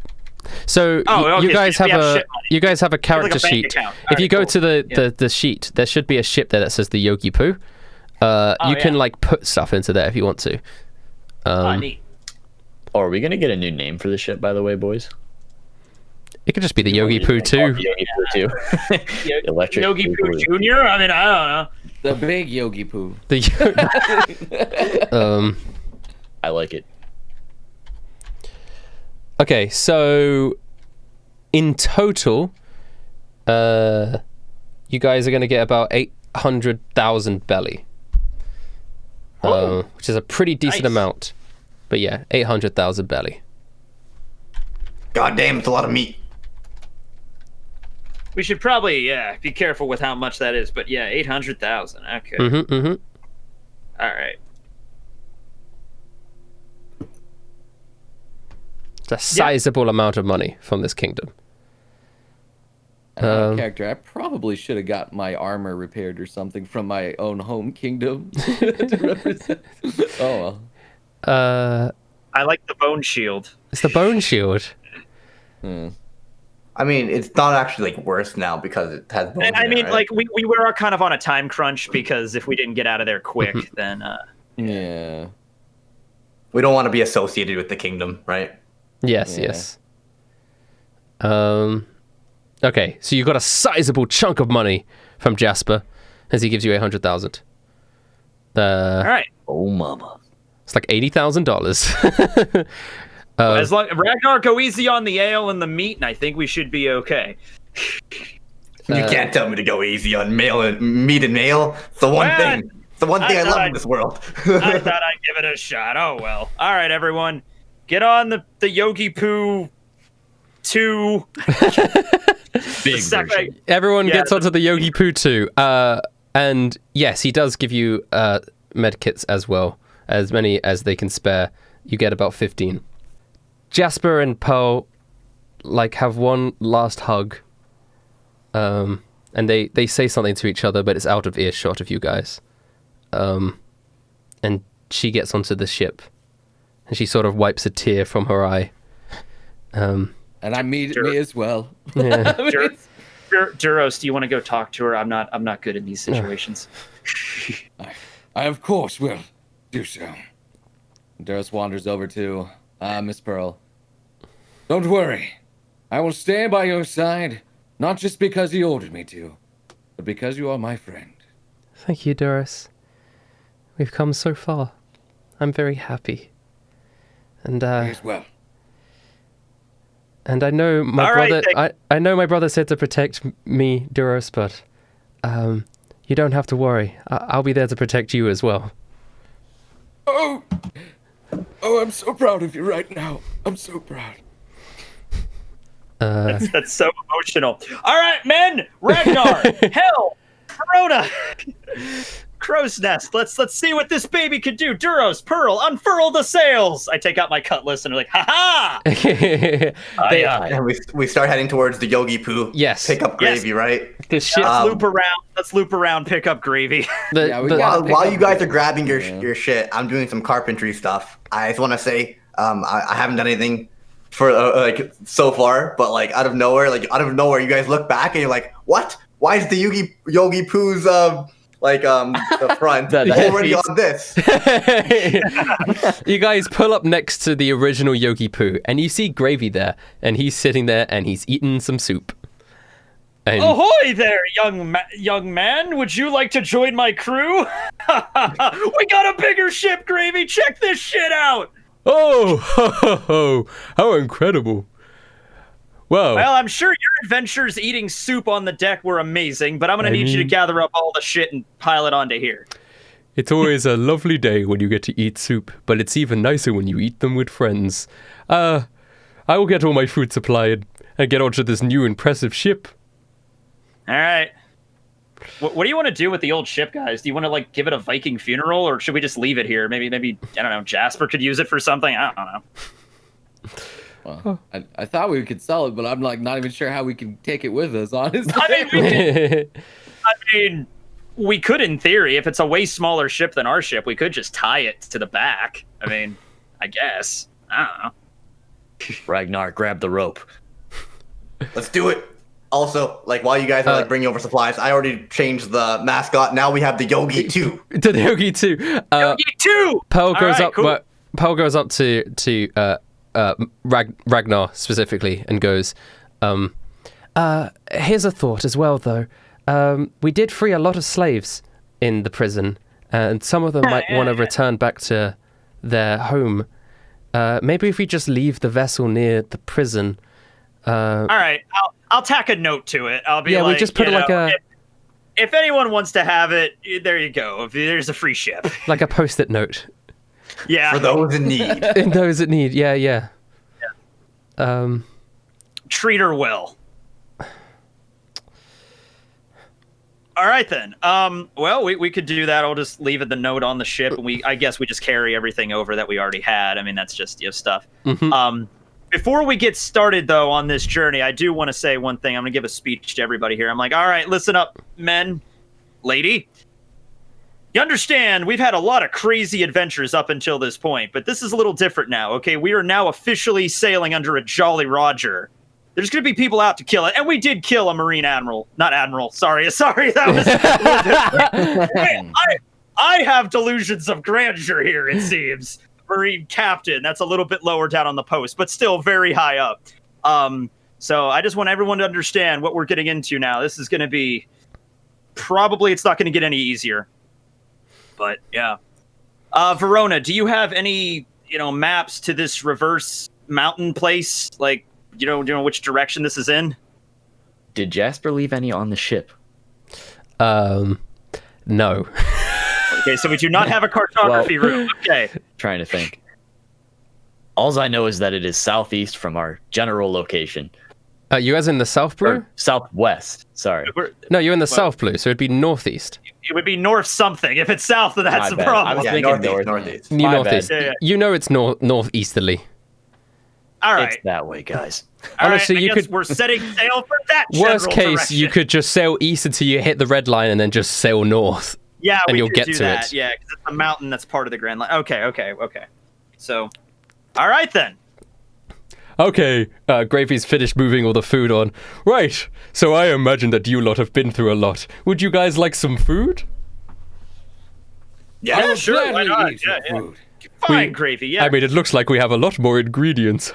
S1: So
S3: Okay,
S1: you guys
S3: so we
S1: have
S3: ship money.
S1: a character
S3: like a bank
S1: sheet.
S3: account.
S1: If you
S3: Alright,
S1: go
S3: cool.
S1: to the sheet, there should be a ship there that says the Yogi Poo. You can
S3: yeah.
S1: like put stuff into there if you want to.
S3: Neat.
S2: Oh, are we gonna get a new name for the ship, by the way, boys?
S1: It could just be the Yogi Poo too.
S2: Yogi Poo 2. Electric
S3: Yogi
S2: Poo
S3: Poo
S2: Blue.
S3: Jr.? I mean, I don't know.
S6: The big Yogi Poo.
S2: I like it.
S1: Okay, so in total, you guys are going to get about 800,000 belly, which is a pretty decent
S3: Nice.
S1: amount. But yeah, 800,000 belly.
S4: God damn, it's a lot of meat.
S3: We should probably, be careful with how much that is. But yeah, 800,000. Okay.
S1: Mm-hmm.
S3: All right.
S1: It's a sizable amount of money from this kingdom.
S6: Character, I probably should have got my armor repaired or something from my own home kingdom to represent. Oh well.
S3: I like the bone shield.
S1: It's the bone shield.
S4: I mean, it's not actually like worse now because it has bones.
S3: I
S4: in
S3: mean,
S4: it, right?
S3: like we were kind of on a time crunch because if we didn't get out of there quick, then
S6: Yeah.
S4: we don't want to be associated with the kingdom, right?
S1: Yes,
S6: Yeah.
S1: yes. Okay, so you got a sizable chunk of money from Jasper as he gives you 800,000.
S3: all right.
S2: Oh, mama.
S1: It's like $80,000.
S3: As long Ragnar, go easy on the ale and the meat, and I think we should be okay.
S4: You can't tell me to go easy on meat and ale. It's the one
S3: Man,
S4: thing. It's the one thing I
S3: thought
S4: love in this world.
S3: I thought I'd give it a shot. Oh well. All right, everyone, get on the Yogi Poo 2.
S2: Big
S3: Second-
S2: version.
S1: Everyone
S3: Yeah,
S1: gets onto the Yogi Poo too. And yes, he does give you med kits as well. As many as they can spare. You get about 15. Jasper and Pearl like have one last hug. And they say something to each other, but it's out of earshot of you guys. And she gets onto the ship. And she sort of wipes a tear from her eye.
S6: And I meet me as well.
S1: Yeah.
S3: Duros, do you want to go talk to her? I'm not good in these situations.
S6: I of course will do so. Duros wanders over to Miss Pearl. Don't worry. I will stand by your side, not just because you ordered me to, but because you are my friend.
S1: Thank you, Doris. We've come so far. I'm very happy. And
S6: Me as well.
S1: and I know my
S3: All right,
S1: brother. I know my brother said to protect me, Doris, but you don't have to worry. I'll be there to protect you as well.
S6: Oh, I'm so proud of you right now. I'm so proud.
S3: That's so emotional. All right, men. Ragnar, Hell, Verona, Crow's Nest. Let's see what this baby could do. Duros, Pearl, unfurl the sails. I take out my cutlass and I'm like, ha ha.
S1: They-
S4: And we start heading towards the Yogi Poo.
S1: Yes.
S4: Pick up gravy, right?
S1: the ship.
S3: Let's loop around. Pick up gravy.
S6: Yeah, we got-
S4: While you guys are grabbing your shit, I'm doing some carpentry stuff. I just want to say, I haven't done anything for like so far, but like out of nowhere, you guys look back and you're like, what? Why is the Yogi Poo's the front already on this?
S1: You guys pull up next to the original Yogi Poo, and you see Gravy there, and he's sitting there, and he's eating some soup. And
S3: Ahoy there, young man! Would you like to join my crew? We got a bigger ship, Gravy. Check this shit out.
S1: oh, ho, ho, ho, how incredible! Wow.
S3: Well, I'm sure your adventures eating soup on the deck were amazing, but I'm gonna need you to gather up all the shit and pile it onto here.
S1: It's always a lovely day when you get to eat soup, but it's even nicer when you eat them with friends. I will get all my food supplied and get onto this new impressive ship.
S3: All right. What do you want to do with the old ship, guys? Do you want to like give it a Viking funeral, or should we just leave it here? Maybe I don't know. Jasper could use it for something. I don't know.
S6: Well, I thought we could sell it, but I'm like not even sure how we can take it with us, honestly.
S3: We could in theory. If it's a way smaller ship than our ship, we could just tie it to the back. I guess. I don't know.
S2: Ragnar, grab the rope.
S4: Let's do it. Also, like while you guys are like bringing over supplies, I already changed the mascot. Now we have the Yogi too.
S1: To the Yogi too.
S3: Yogi too.
S1: Pearl goes
S3: right,
S1: up.
S3: cool.
S1: Pearl goes up to Ragnar specifically and goes, here's a thought as well, though. We did free a lot of slaves in the prison, and some of them might want to return back to their home. Maybe if we just leave the vessel near the prison.
S3: All right, I'll tack a note to it. I'll be
S1: we just put it like a...
S3: If anyone wants to have it, there you go. If there's a free ship.
S1: Like a post-it note.
S3: Yeah.
S4: For those in need.
S1: In those that need, yeah.
S3: Treat her well. All right then. Well, we could do that. I'll just leave it the note on the ship, and I guess we just carry everything over that we already had. That's just stuff.
S1: Mm-hmm.
S3: Before we get started though on this journey, I do want to say one thing. I'm gonna give a speech to everybody here. I'm like, all right, listen up, men, lady. You understand, we've had a lot of crazy adventures up until this point, but this is a little different now, okay? We are now officially sailing under a Jolly Roger. There's going to be people out to kill it, and we did kill a Marine Admiral. Not Admiral, sorry, that was... I have delusions of grandeur here, it seems. Marine Captain, that's a little bit lower down on the post, but still very high up. So I just want everyone to understand what we're getting into now. This is going to be... Probably it's not going to get any easier. But yeah, Verona, do you have any maps to this reverse mountain place? Like, do you know which direction this is in?
S2: Did Jasper leave any on the ship?
S1: No.
S3: Okay, so we do not have a cartography room. Okay,
S2: Trying to think. All I know is that it is southeast from our general location.
S1: You guys in the South Blue?
S2: Or southwest. Sorry.
S1: No, you're in the South Blue, so it'd be northeast.
S3: It would be north something. If it's south, then that's
S2: My
S3: the
S2: bad.
S3: problem.
S2: I was
S4: Yeah,
S2: thinking
S4: northeast.
S1: New
S2: My
S1: northeast.
S2: bad.
S3: Yeah.
S1: You know it's northeasterly.
S3: All right.
S2: It's that way, guys.
S3: All right,
S1: Honestly,
S3: I
S1: you
S3: guess
S1: could-
S3: we're setting sail for that
S1: Worst
S3: general
S1: case,
S3: direction.
S1: you could just sail east until you hit the red line and then just sail north.
S3: Yeah,
S1: and
S3: we
S1: you'll
S3: could
S1: get
S3: do
S1: to
S3: that.
S1: it.
S3: Yeah, because it's a mountain that's part of the Grand Line. Okay. So, all right then.
S1: Okay, Gravy's finished moving all the food on. Right, so I imagine that you lot have been through a lot. Would you guys like some food?
S4: Yeah,
S6: will
S3: sure, why
S6: gladly
S3: not?
S6: eat your
S3: Yeah.
S6: food.
S3: Fine, Gravy. Yeah.
S1: I mean, it looks like we have a lot more ingredients.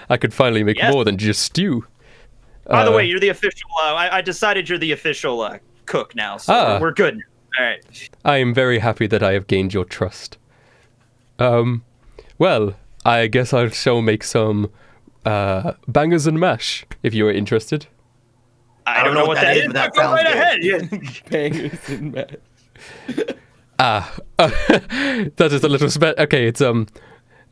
S1: I could finally make
S3: Yes.
S1: more than just stew.
S3: By the way, you're the official. I decided you're the official cook now, so we're good. All right.
S1: I am very happy that I have gained your trust. Well, I guess I shall make some bangers and mash, if you are interested.
S3: I don't know what that is,
S4: but that
S3: go
S4: sounds
S3: right
S4: good.
S3: ahead. Yeah.
S6: Bangers and mash.
S1: That is a little okay, it's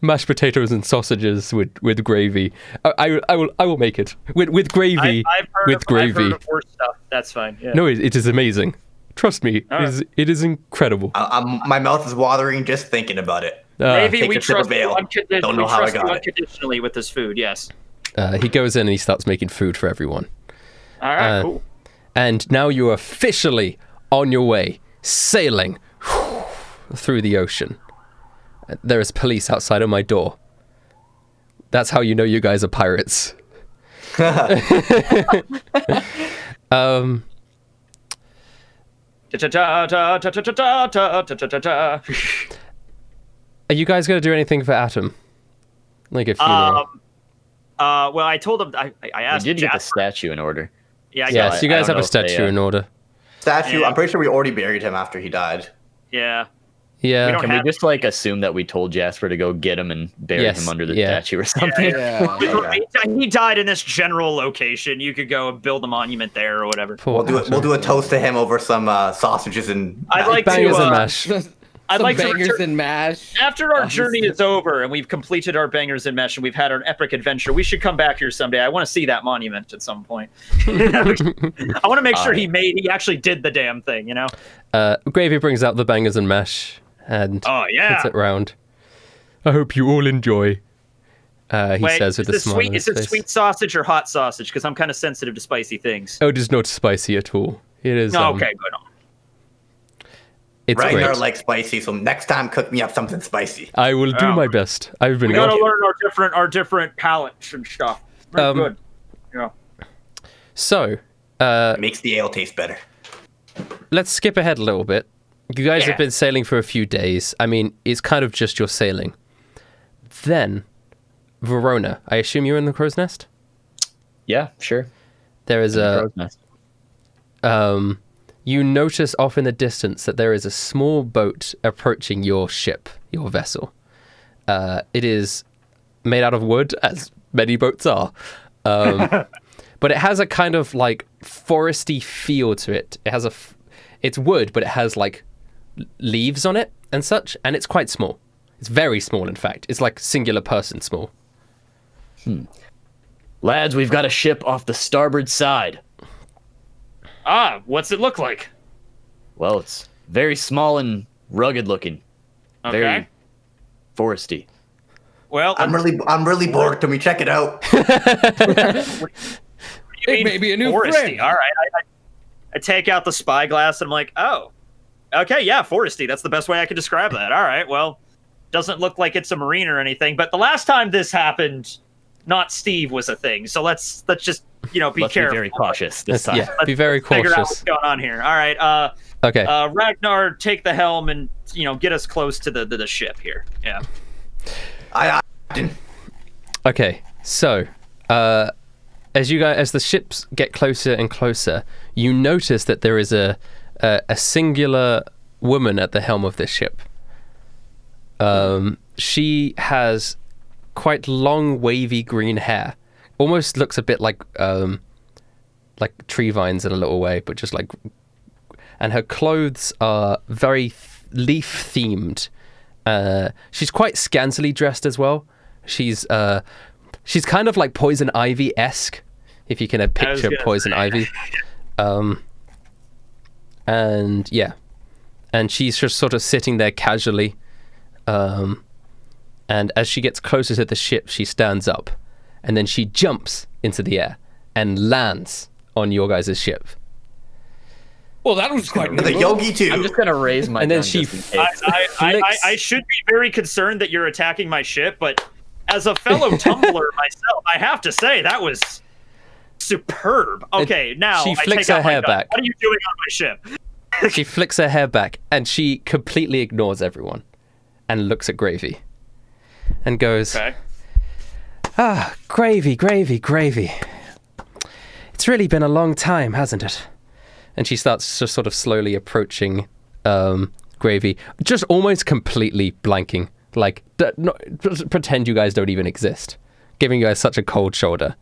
S1: mashed potatoes and sausages with gravy. I will make it with gravy.
S3: I've heard of worse stuff. That's fine. Yeah.
S1: No, it is amazing. Trust me, it is incredible.
S4: My mouth is watering just thinking about it.
S3: Gravy,
S4: take
S3: we
S4: a sip of
S3: trust you
S4: ale. Don't know how I got it.
S3: unconditionally with this food. Yes.
S1: He goes in and he starts making food for everyone.
S3: All right. Cool.
S1: And now you're officially on your way, sailing through the ocean. There is police outside of my door. That's how you know you guys are pirates. Are you guys going to do anything for Atom? Like a funeral?
S3: Well, I told him. I asked.
S2: We did get the
S3: Jasper.
S2: statue in order.
S3: Yeah.
S1: Yes, you guys have
S2: know
S1: a
S2: if they,
S1: statue in order.
S4: Statue.
S3: Yeah.
S4: I'm pretty sure we already buried him after he died.
S3: Yeah.
S1: Yeah.
S3: don't
S2: Can
S3: have-
S2: we just like assume that we told Jasper to go get him and bury
S1: Yes,
S2: him under the
S1: yeah.
S2: statue or something?
S3: He died in this general location. You could go and build a monument there or whatever.
S1: Poor
S4: We'll
S1: Atom.
S4: do a toast to him over some sausages and.
S3: I'd like
S1: Bangers
S3: to.
S1: and mash.
S3: I'd
S6: Some
S3: like to
S6: bangers
S3: return-
S6: and mash.
S3: After our journey is over and we've completed our bangers and mesh and we've had our epic adventure, we should come back here someday. I want to see that monument at some point. I want to make sure he actually did the damn thing, you know?
S1: Gravy brings out the bangers and mash and
S3: Oh, yeah.
S1: puts it round. I hope you all enjoy. He says with a smile on his
S3: Is it
S1: face.
S3: sweet sausage or hot sausage? Because I'm kind of sensitive to spicy things.
S1: Oh, it is not spicy at all. It is.
S3: No, okay, good.
S1: It's
S4: Ragnar
S1: great.
S4: likes spicy, so next time cook me up something spicy.
S1: I will do my best. I've been
S3: We gotta learn our different palates and stuff. Very good. Yeah.
S1: So,
S4: It makes the ale taste better.
S1: let's skip ahead a little bit. You guys
S3: Yeah.
S1: have been sailing for a few days. I mean, it's kind of just your sailing. Then, Verona. I assume you're in the crow's nest?
S2: Yeah, sure.
S1: There is a...
S2: Crow's nest.
S1: You notice off in the distance that there is a small boat approaching your ship, your vessel. It is made out of wood, as many boats are. But it has a kind of like foresty feel to it. It has it's wood, but it has like leaves on it and such, and it's quite small. It's very small, in fact. It's like singular person small.
S2: Lads, we've got a ship off the starboard side.
S3: What's it look like?
S2: Well, it's very small and rugged looking.
S3: Okay.
S2: Very foresty.
S3: Well,
S4: I'm really bored. Can we check it out?
S6: It may be a new
S3: foresty.
S6: friend.
S3: All right. I take out the spyglass and I'm like, oh, okay, yeah, foresty. That's the best way I could describe that. All right, well, doesn't look like it's a marine or anything. But the last time this happened, not Steve was a thing. So let's just be
S2: Let's
S3: careful.
S2: be very cautious this time.
S1: Yeah, be very
S3: Figure out
S1: cautious.
S3: what's going on here. All right.
S1: Okay.
S3: Ragnar, take the helm and get us close to the ship here. Yeah.
S1: Okay, so as the ships get closer and closer, you notice that there is a singular woman at the helm of this ship. She has quite long, wavy green hair. Almost looks a bit like tree vines in a little way, but just like. And her clothes are very leaf themed. She's quite scantily dressed as well. She's kind of like Poison Ivy-esque, if you can picture Poison Ivy. And yeah, and she's just sort of sitting there casually. And as she gets closer to the ship, she stands up, and then she jumps into the air and lands on your guys' ship.
S6: Well, that was quite
S4: The Yogi too.
S2: I'm just gonna raise my
S1: And then
S2: gun
S1: she
S2: just in case.
S3: I should be very concerned that you're attacking my ship, but as a fellow tumbler myself, I have to say that was superb. Okay, now
S1: she
S3: I
S1: flicks
S3: take
S1: her
S3: out my
S1: hair
S3: gun.
S1: back.
S3: What are you doing on my ship?
S1: She flicks her hair back, and she completely ignores everyone and looks at Gravy and goes,
S3: Okay.
S1: Gravy, Gravy, Gravy. It's really been a long time, hasn't it? And she starts just sort of slowly approaching Gravy, just almost completely blanking. Like, just pretend you guys don't even exist, giving you guys such a cold shoulder.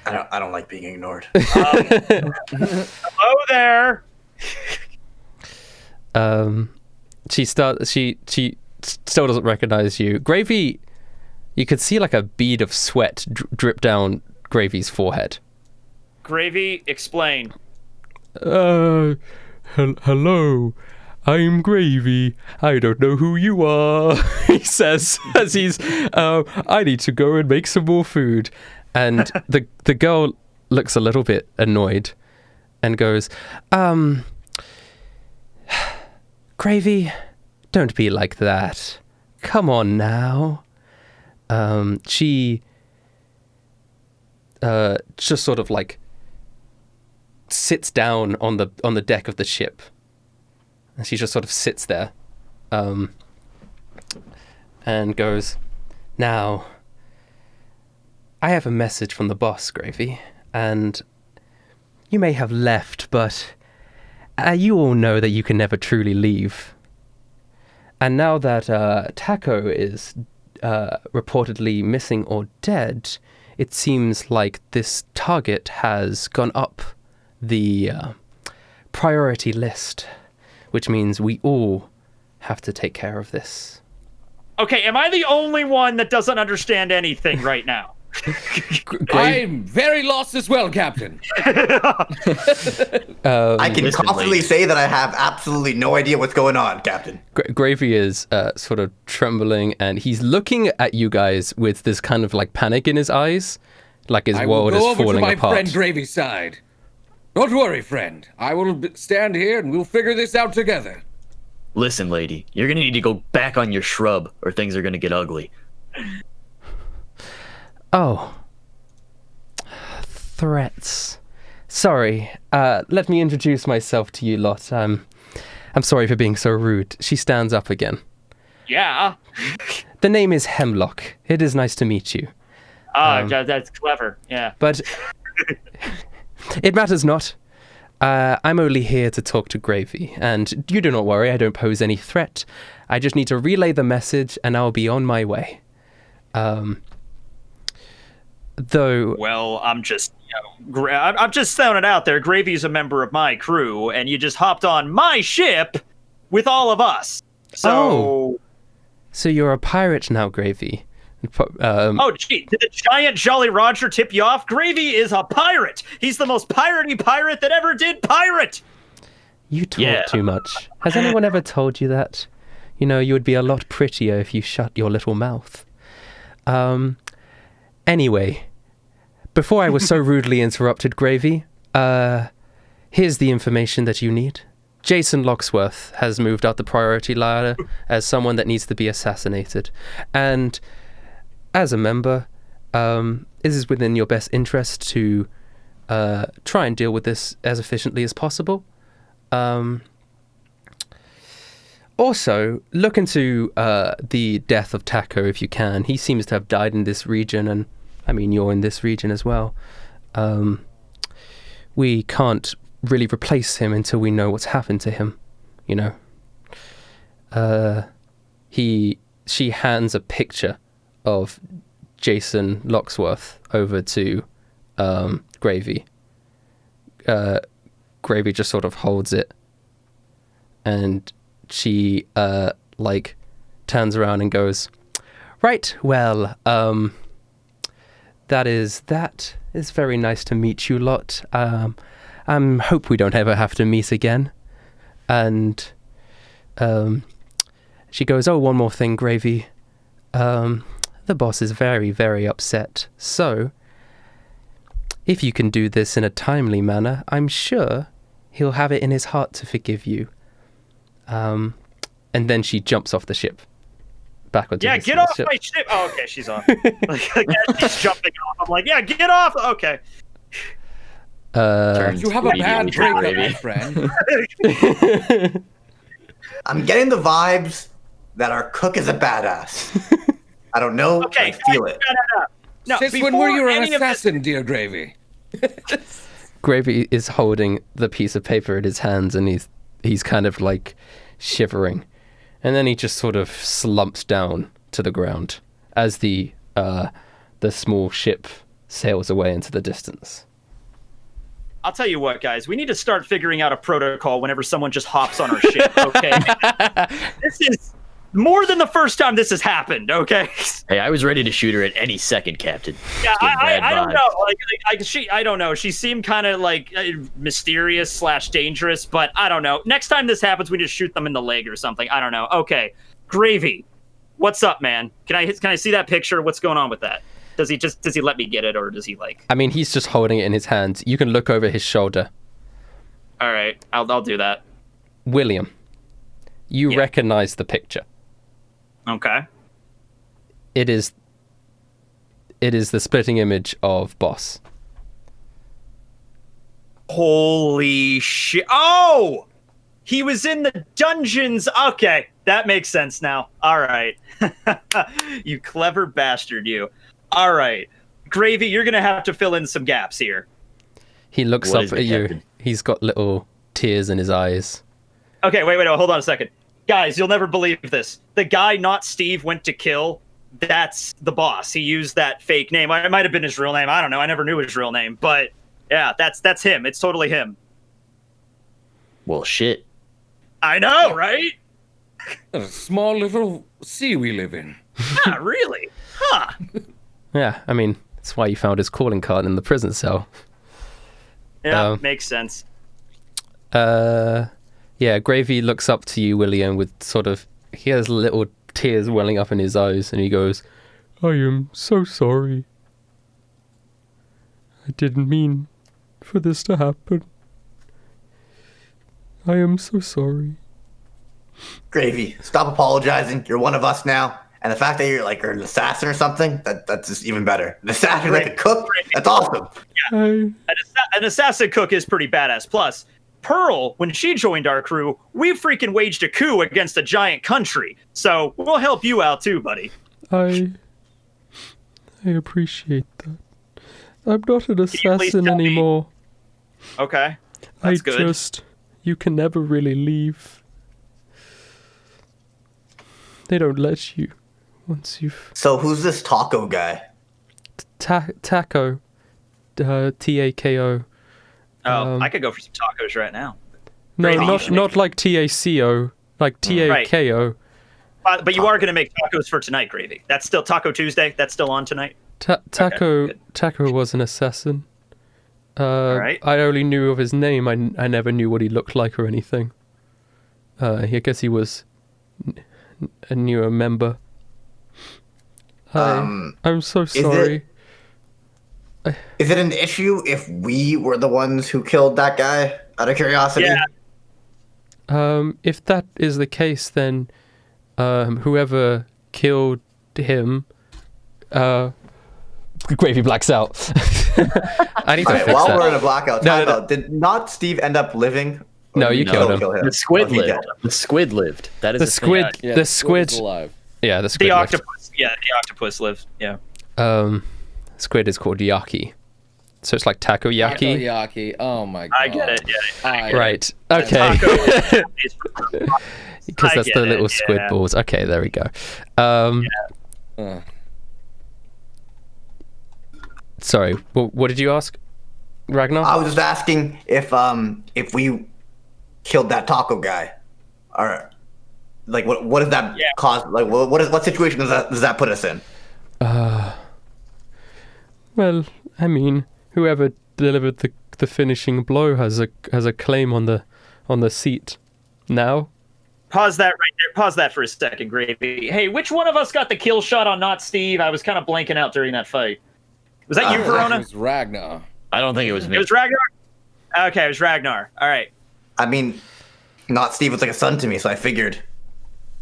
S4: I don't like being ignored.
S3: Hello there.
S1: She still doesn't recognize you. Gravy You could see like a bead of sweat drip down Gravy's forehead.
S3: Gravy, explain.
S1: Hello. I'm Gravy. I don't know who you are, he says as he's, I need to go and make some more food. And the girl looks a little bit annoyed and goes, Gravy, don't be like that. Come on now. She just sort of like sits down on the deck of the ship. And she just sort of sits there, and goes, now, I have a message from the boss, Gravy, and you may have left, but you all know that you can never truly leave. And now that Taco is reportedly missing or dead, it seems like this target has gone up the priority list, which means we all have to take care of this.
S3: Okay, am I the only one that doesn't understand anything right now?
S6: I'm very lost as well, Captain.
S4: I can
S2: Listen,
S4: confidently
S2: lady.
S4: say that I have absolutely no idea what's going on, Captain.
S1: Gravy is sort of trembling, and he's looking at you guys with this kind of like panic in his eyes, like his
S6: I will
S1: world
S6: go
S1: is
S6: over to
S1: falling
S6: my
S1: apart.
S6: friend Gravy's side. Don't worry, friend. I will stand here and we'll figure this out together.
S2: Listen, lady, you're gonna need to go back on your shrub, or things are gonna get ugly.
S1: Oh. Threats. Sorry. Let me introduce myself to you lot. I'm sorry for being so rude. She stands up again.
S3: Yeah.
S1: The name is Hemlock. It is nice to meet you.
S3: That's clever. Yeah.
S1: But it matters not. I'm only here to talk to Gravy, and you do not worry, I don't pose any threat. I just need to relay the message, and I'll be on my way. Though...
S3: Well, I'm just throwing it out there. Gravy's a member of my crew, and you just hopped on my ship with all of us. So...
S1: So you're a pirate now, Gravy.
S3: Oh, gee, did the giant Jolly Roger tip you off? Gravy is a pirate. He's the most piratey pirate that ever did pirate.
S1: You talk too much. Has anyone ever told you that? You know, you would be a lot prettier if you shut your little mouth. Anyway, before I was so rudely interrupted, Gravy, here's the information that you need. Jason Locksworth has moved up the priority ladder as someone that needs to be assassinated. And as a member, it is within your best interest to try and deal with this as efficiently as possible. Also, look into the death of Taco if you can. He seems to have died in this region, and I mean, you're in this region as well. We can't really replace him until we know what's happened to him, you know. She hands a picture of Jason Locksworth over to Gravy. Gravy just sort of holds it, and she turns around and goes, right, well, that is very nice to meet you lot. Hope we don't ever have to meet again. And she goes, oh, one more thing, Gravy. The boss is very, very upset. So, if you can do this in a timely manner, I'm sure he'll have it in his heart to forgive you. And then she jumps off the ship. Back onto the
S3: get off
S1: ship.
S3: my ship. Oh, okay, she's on. She's jumping off. I'm like, yeah, get off. Okay.
S6: You have a bad breakup, my
S2: Gravy.
S6: friend.
S4: I'm getting the vibes that our cook is a badass. I don't know,
S3: Okay,
S4: I feel it.
S3: No,
S6: Since when
S3: before
S6: were you an
S3: any of this-
S6: assassin, dear Gravy?
S1: Gravy is holding the piece of paper in his hands, and he's kind of like shivering, and then he just sort of slumps down to the ground as the small ship sails away into the distance.
S3: I'll tell you what, guys. We need to start figuring out a protocol whenever someone just hops on our ship. Okay. more than the first time this has happened. Okay.
S2: Hey, I was ready to shoot her at any second, Captain.
S3: Yeah,
S2: Just getting bad
S3: I don't
S2: vibes.
S3: know. I don't know. She seemed kind of like mysterious / dangerous, but I don't know. Next time this happens, we just shoot them in the leg or something. I don't know. Okay, Gravy, what's up, man? Can I see that picture? What's going on with that? Does he let me get it, or does he like?
S1: I mean, he's just holding it in his hands. You can look over his shoulder.
S3: All right, I'll do that.
S1: William, you
S3: Yeah.
S1: recognize the picture.
S3: Okay.
S1: It is the splitting image of Boss.
S3: Holy shit! Oh, he was in the dungeons. Okay, that makes sense now. All right, you clever bastard, you. All right, Gravy, you're gonna have to fill in some gaps here.
S1: He looks
S2: What
S1: up
S2: is
S1: at
S2: it,
S1: you.
S2: Captain?
S1: He's got little tears in his eyes.
S3: Okay, wait, hold on a second. Guys, you'll never believe this. The guy not Steve went to kill, that's the boss. He used that fake name. It might have been his real name. I don't know. I never knew his real name. But yeah, that's him. It's totally him.
S2: Well, shit.
S3: I know, right?
S6: A small little sea we live in.
S3: Yeah, really? Huh.
S1: Yeah, I mean, that's why you found his calling card in the prison cell.
S3: Yeah, makes sense.
S1: Yeah, Gravy looks up to you, William, with sort of... He has little tears welling up in his eyes, and he goes, I am so sorry. I didn't mean for this to happen. I am so sorry.
S4: Gravy, stop apologizing. You're one of us now. And the fact that you're like an assassin or something, that's just even better. An assassin like a cook? That's awesome.
S1: I...
S3: An assassin cook is pretty badass. Plus, Pearl, when she joined our crew, we freaking waged a coup against a giant country. So we'll help you out too, buddy.
S1: I appreciate that. I'm not an
S3: you at least
S1: assassin
S3: tell me-
S1: anymore.
S3: Okay, that's good.
S1: You can never really leave. They don't let you once you've...
S4: So who's this taco guy?
S1: Taco. T-A-K-O.
S3: Oh, I could go for some tacos right now.
S1: No,
S3: Crazy.
S1: not like T-A-C-O. Like T-A-K-O.
S3: But you are going to make tacos for tonight, Gravy. That's still Taco Tuesday. That's still on tonight.
S1: Taco
S3: good.
S1: Taco was an assassin.
S3: Alright.
S1: I only knew of his name. I never knew what he looked like or anything. I guess he was a newer member. I'm so sorry.
S4: Is it an issue if we were the ones who killed that guy, out of curiosity?
S3: Yeah.
S1: If that is the case, then whoever killed him, Gravy blacks out. I need to
S4: Alright,
S1: fix
S4: while
S1: that.
S4: we're in a blackout,
S1: No,
S4: time
S1: no.
S4: out. Did not Steve end up living? Or
S1: No,
S4: did
S1: you
S4: we
S1: killed
S4: still
S1: him.
S4: kill
S2: The squid
S4: Oh, he
S2: lived.
S4: did.
S2: The squid lived. That is
S1: The
S2: a thing.
S1: squid,
S6: Yeah,
S1: the
S6: is
S1: squid,
S6: alive.
S1: yeah, the squid.
S3: The
S1: lived.
S3: octopus. Yeah, the octopus lived. Yeah.
S1: Squid is called yaki, so it's like takoyaki.
S6: Takoyaki. Oh my god.
S3: I get it. Yeah.
S1: Right. Okay.
S3: Taco is-
S1: Because
S3: I
S1: that's
S3: get
S1: the
S3: it,
S1: little squid
S3: yeah.
S1: balls. Okay, there we go.
S6: Uh,
S1: Sorry. What did you ask, Ragnar?
S4: I was just asking if we killed that taco guy, or like what does that cause? Like what situation does that put us in?
S1: Well, I mean, whoever delivered the finishing blow has a claim on the seat now.
S3: Pause that right there. Pause that for a second, Gravy. Hey, which one of us got the kill shot on not Steve? I was kind of blanking out during that fight. Was that you,
S6: it
S3: Verona?
S6: was Ragnar.
S2: I don't think it was me.
S3: It was Ragnar? Okay, it was Ragnar. All right.
S4: I mean, not Steve was like a son to me, so I figured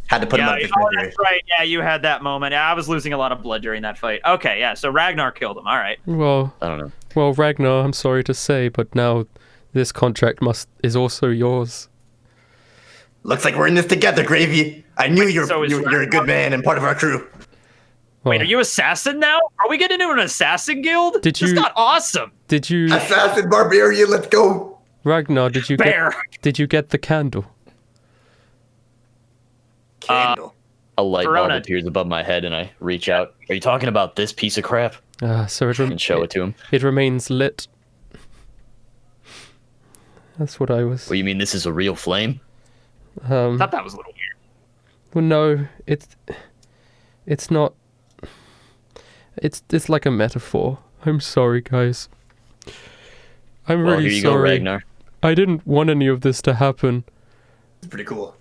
S4: had to put him
S3: Yeah,
S4: up this
S3: oh,
S4: misery.
S3: that's right. Yeah, you had that moment. Yeah, I was losing a lot of blood during that fight. Okay, yeah, so Ragnar killed him. All right.
S1: Well,
S2: I don't know.
S1: well, Ragnar, I'm sorry to say, but now this contract is also yours.
S4: Looks like we're in this together, Gravy. I knew you're
S3: so is
S4: you're a good
S3: Ragnar-
S4: man and part of our crew.
S3: Wait,
S1: Well,
S3: are you assassin now? Are we getting into an assassin guild?
S1: Did
S3: This
S1: you-
S3: got awesome.
S1: Did you,
S4: Assassin barbarian, let's go.
S1: Ragnar? Did you get the candle?
S4: Candle.
S2: A light bulb
S3: Verona.
S2: appears above my head, and I reach out. Are you talking about this piece of crap?
S1: So
S2: And show it to him.
S1: It remains lit. That's what I was.
S2: What, you mean this is a real flame?
S3: I thought that was a little weird.
S1: Well, no, it's not. It's like a metaphor. I'm sorry, guys. I'm
S2: Well,
S1: really
S2: here you
S1: sorry.
S2: go, Ragnar.
S1: I didn't want any of this to happen.
S4: It's pretty cool.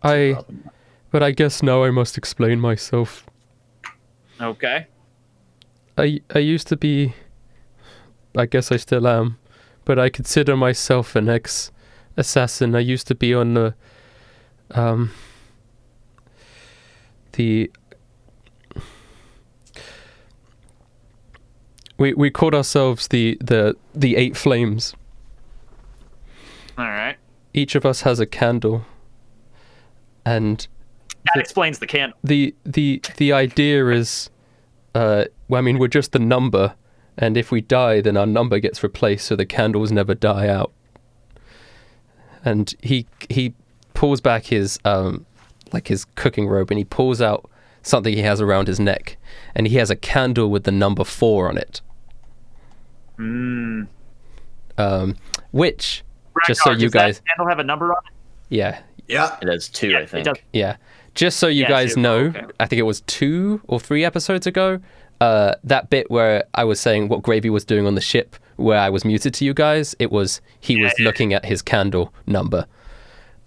S1: But I guess now I must explain myself.
S3: Okay.
S1: I used to be, I guess I still am, but I consider myself an ex-assassin. I used to be on the we called ourselves the 8 Flames.
S3: All right.
S1: Each of us has a candle, and
S3: That explains the candle.
S1: the idea is, we're just the number, and if we die, then our number gets replaced, so the candles never die out. And he pulls back his his cooking robe, and he pulls out something he has around his neck, and he has a candle with the number 4 on it. Which, just so
S3: Ragnar,
S1: you
S3: does
S1: guys,
S3: that candle have a number on it?
S1: yeah,
S4: Yeah.
S2: It has 2, I think.
S3: It does.
S1: yeah. Just so you
S3: Yeah,
S1: guys
S3: two.
S1: know,
S3: Okay.
S1: I think it was 2 or 3 episodes ago, that bit where I was saying what Gravy was doing on the ship, where I was muted to you guys, he was looking at his candle number.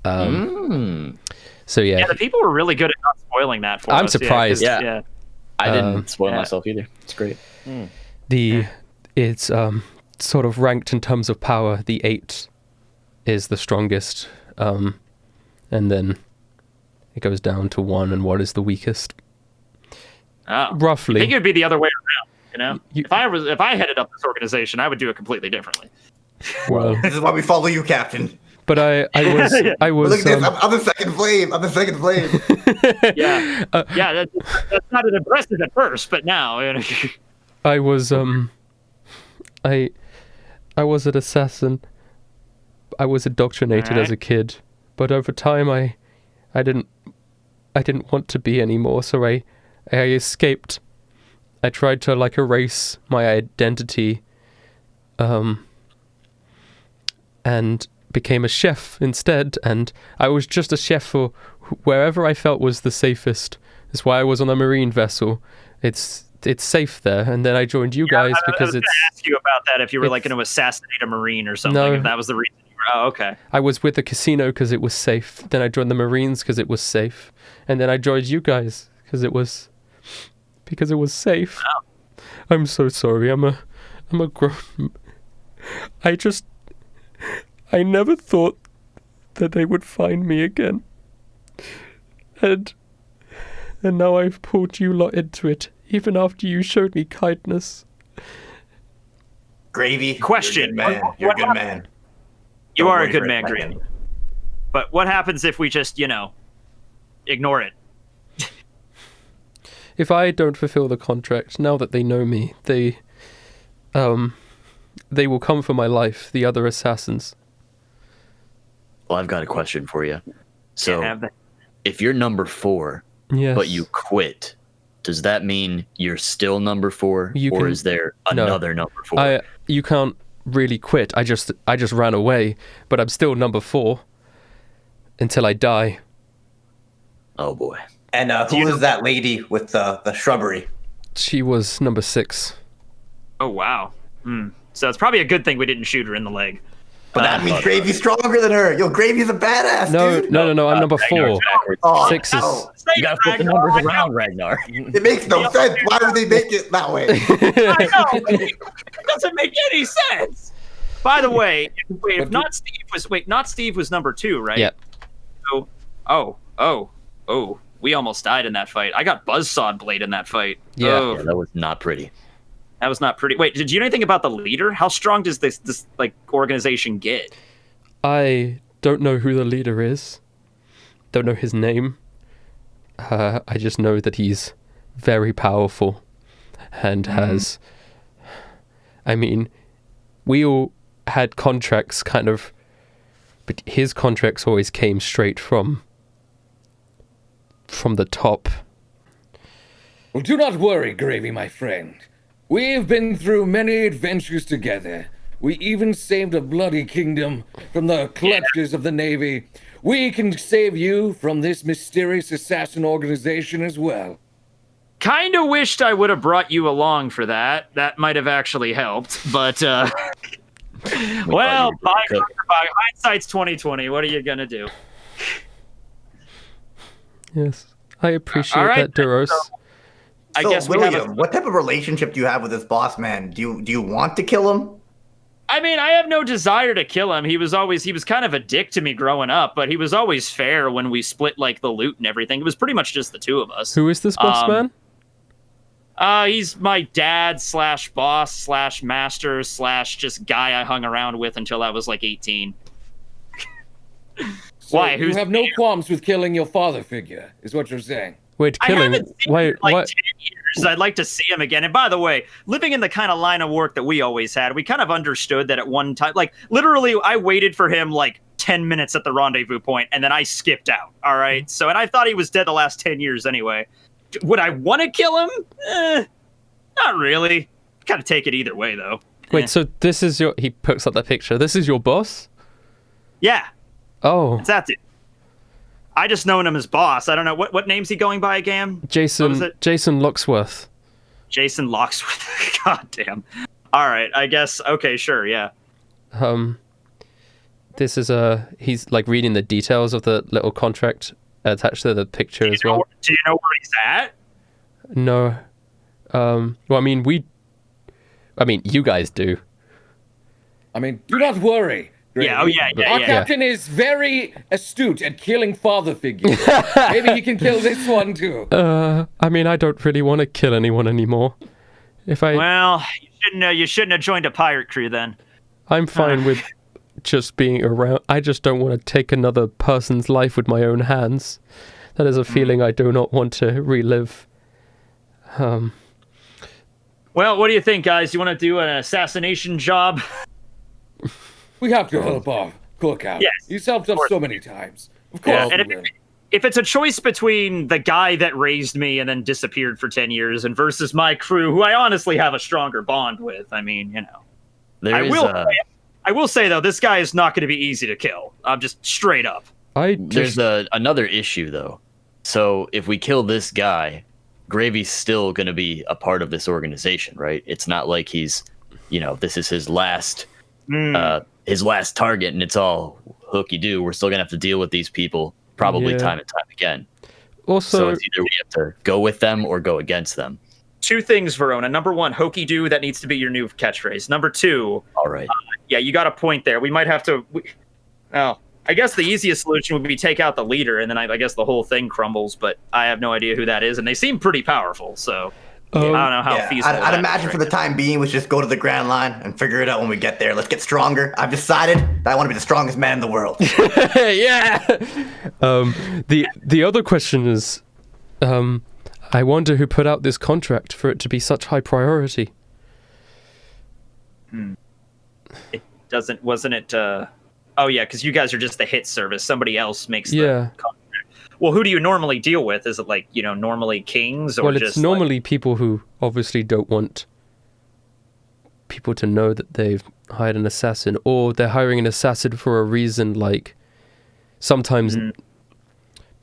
S1: So yeah,
S3: Yeah, the people were really good at not spoiling that for us.
S1: I'm surprised.
S2: Yeah. I didn't spoil
S3: yeah.
S2: myself either. It's great.
S1: it's sort of ranked in terms of power. The 8 is the strongest, and then it goes down to 1, and 1 is the weakest.
S3: Oh.
S1: Roughly.
S3: I think it would be the other way around. You know,
S1: You-
S3: if I headed up this organization, I would do it completely differently.
S1: Well,
S4: This is why we follow you, Captain.
S1: but I was
S4: Look at this. I'm the second flame. I'm the second flame.
S3: Yeah, yeah. That's not as impressive at first, but now. You know,
S1: I was I was an assassin. I was indoctrinated as
S3: Alright.
S1: a kid, but over time I didn't want to be anymore, so I escaped. I tried to erase my identity, and became a chef instead, and I was just a chef for wherever I felt was the safest. That's why I was on a marine vessel. It's safe there, and then I joined you guys
S3: I
S1: because
S3: was going
S1: it's.
S3: to ask you about that if you were
S1: it's-
S3: going to assassinate a marine or something.
S1: No.
S3: If that was the reason you were. Oh, okay.
S1: I was with the casino because it was safe. Then I joined the Marines because it was safe, and then I joined you guys because it was safe.
S3: Wow.
S1: I'm so sorry. I'm a grown. I never thought that they would find me again, and now I've pulled you lot into it, even after you showed me kindness.
S4: Gravy.
S3: Question.
S4: You're a good man.
S3: What-
S4: You're a
S3: what
S4: good
S3: happened?
S4: man.
S3: You
S4: Don't
S3: are a
S4: worry
S3: good
S4: for a
S3: man,
S4: second.
S3: Gravy. But what happens if we just, ignore it?
S1: If I don't fulfill the contract, now that they know me, they will come for my life, the other assassins.
S2: Well, I've got a question for you.
S3: Can't
S2: So,
S3: have that.
S2: if you're number 4,
S1: Yes.
S2: but you quit, does that mean you're still number 4,
S1: You
S2: or
S1: can-
S2: is there
S1: no.
S2: another number 4?
S1: You can't really quit. I just ran away, but I'm still number 4 until I die.
S2: Oh boy.
S4: And who is that lady with the shrubbery?
S1: She was number 6.
S3: Oh, wow. So it's probably a good thing we didn't shoot her in the leg.
S4: But that means Gravy's stronger than her. Yo, Gravy's a badass,
S1: No,
S4: dude.
S1: no. I'm number 4.
S4: Oh,
S1: 6 is.
S4: no.
S2: You gotta flip the numbers around, Ragnar.
S4: It makes no sense. Why would they make it that way?
S3: I know. It doesn't make any sense. By the way, wait, not Steve was number 2, right?
S1: Yep.
S3: So, we almost died in that fight. I got buzzsawed blade in that fight.
S1: Yeah.
S3: Oh,
S2: Yeah, that was not pretty.
S3: that was not pretty. Wait, did you know anything about the leader? How strong does this organization get?
S1: I don't know who the leader is. Don't know his name. I just know that he's very powerful and has. I mean, we all had contracts kind of, but his contracts always came straight from the top.
S6: Well, do not worry, Gravy, my friend. We've been through many adventures together. We even saved a bloody kingdom from the clutches of the Navy. we can save you from this mysterious assassin organization as well.
S3: Kind of wished I would have brought you along for that. That might have actually helped, but well, by hindsight's 2020. What are you gonna do?
S1: Yes, I appreciate
S3: All right,
S1: that, Duros.
S3: I
S4: So,
S3: guess we
S4: William,
S3: have.
S4: what type of relationship do you have with this boss man? Do you want to kill him?
S3: I mean, I have no desire to kill him. He was kind of a dick to me growing up, but he was always fair when we split like the loot and everything. It was pretty much just the two of us.
S1: Who is this boss man?
S3: He's my dad / boss / master / just guy I hung around with until I was like 18.
S6: So
S3: Why?
S6: you have no qualms with killing your father figure, is what you're saying.
S1: Wait,
S3: I
S1: killing?
S3: haven't seen
S1: Wait,
S3: him in like
S1: what?
S3: 10 years. I'd like to see him again. And by the way, living in the kind of line of work that we always had, we kind of understood that at one time, like literally, I waited for him like 10 minutes at the rendezvous point, and then I skipped out. All right. So, and I thought he was dead the last 10 years anyway. Would I want to kill him? Not really. Kind of take it either way, though.
S1: Wait, so this is your? He picks up that picture. This is your boss?
S3: Yeah,
S1: Oh,
S3: it's that dude. I just known him as boss. I don't know what name's he going by again. What was
S1: Jason.
S3: it?
S1: Jason Luxworth.
S3: Jason Locksworth. God damn. All right, I guess. Okay, sure, yeah.
S1: This is he's like reading the details of the little contract attached to the picture as well.
S3: Do you know where he's at?
S1: No. Well, I mean, you guys do.
S6: I mean, do not worry.
S3: Yeah, oh yeah,
S6: Our captain is very astute at killing father figures. Maybe he can kill this one too.
S1: I mean, I don't really want to kill anyone anymore.
S3: Well, you shouldn't have joined a pirate crew then.
S1: I'm fine with just being around. I just don't want to take another person's life with my own hands. That is a feeling I do not want to relive.
S3: Well, what do you think, guys? You want to do an assassination job?
S6: We have to help our cookout.
S3: Yes,
S6: He's helped us so many times. Of
S3: Yeah,
S6: course
S3: and
S6: we will.
S3: if it's a choice between the guy that raised me and then disappeared for 10 years and versus my crew, who I honestly have a stronger bond with, I mean, you know. I will say, though, this guy is not going to be easy to kill. I'm just straight up.
S2: There's another issue, though. So if we kill this guy, Gravy's still going to be a part of this organization, right? It's not like he's, this is his last target and it's all hooky-doo. We're still going to have to deal with these people probably time and time again.
S1: Also,
S2: So it's either we have to go with them or go against them.
S3: Two things, Verona. Number one, hokey do, that needs to be your new catchphrase. Number two,
S2: All right.
S3: yeah, you got a point there. We might have to. I guess the easiest solution would be take out the leader, and then I guess the whole thing crumbles. But I have no idea who that is, and they seem pretty powerful. So I don't know how feasible.
S4: I'd
S3: that
S4: imagine
S3: is
S4: for the time being, let's just go to the Grand Line and figure it out when we get there. Let's get stronger. I've decided that I want to be the strongest man in the world.
S1: yeah. The other question is, I wonder who put out this contract for it to be such high priority.
S3: Wasn't it? Oh yeah, because you guys are just the hit service. Somebody else makes the contract. Well, who do you normally deal with? Is it like normally kings or
S1: Well,
S3: just
S1: it's normally people who obviously don't want people to know that they've hired an assassin, or they're hiring an assassin for a reason. Like sometimes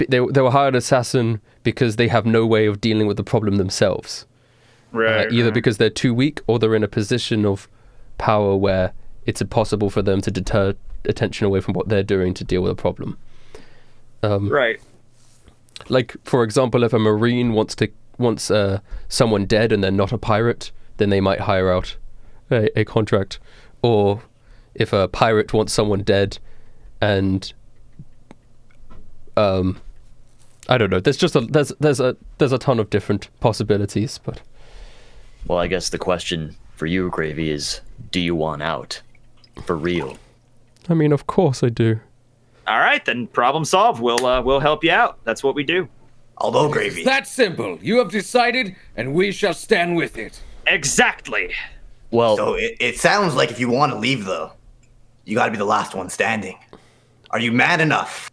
S1: they will hire an assassin because they have no way of dealing with the problem themselves. Either because they're too weak or they're in a position of power where it's impossible for them to deter attention away from what they're doing to deal with a problem.
S3: right.
S1: Like, for example, if a Marine wants someone dead and they're not a pirate, then they might hire out a contract. Or if a pirate wants someone dead and I don't know. There's just there's a ton of different possibilities, but
S2: Well, I guess the question for you, Gravy, is do you want out? For real?
S1: I mean, of course I do.
S3: All right, then problem solved. We'll help you out. That's what we do.
S4: Although, Gravy,
S6: That simple. You have decided, and we shall stand with it.
S3: Exactly.
S2: Well,
S4: so it sounds like if you want to leave, though, you got to be the last one standing. Are you mad enough,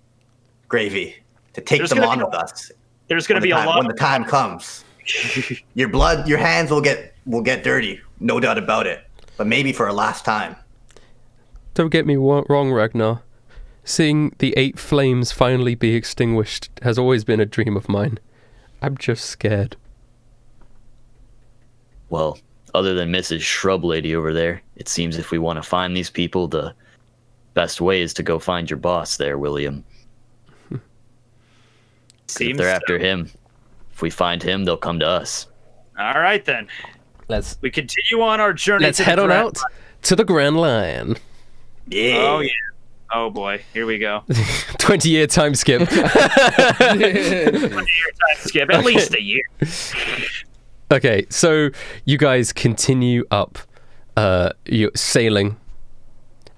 S4: Gravy, to take
S3: There's
S4: them
S3: gonna
S4: on
S3: be
S4: with us?
S3: There's going to be a lot.
S4: When the time comes. Your hands will get dirty, no doubt about it. But maybe for a last time.
S1: Don't get me wrong, Ragnar. Seeing the 8 flames finally be extinguished has always been a dream of mine. I'm just scared.
S2: Well, other than Mrs. Shrub Lady over there, it seems if we want to find these people, the best way is to go find your boss there, William. If they're after him, if we find him, they'll come to us.
S3: All right, then. We continue on our journey.
S1: Let's head on out to the Grand Line.
S4: Yeah.
S3: Oh, yeah. Oh, boy. Here we go.
S1: 20-year time skip.
S3: 20-year time skip. At least a year.
S1: Okay, so you guys continue up, you're sailing,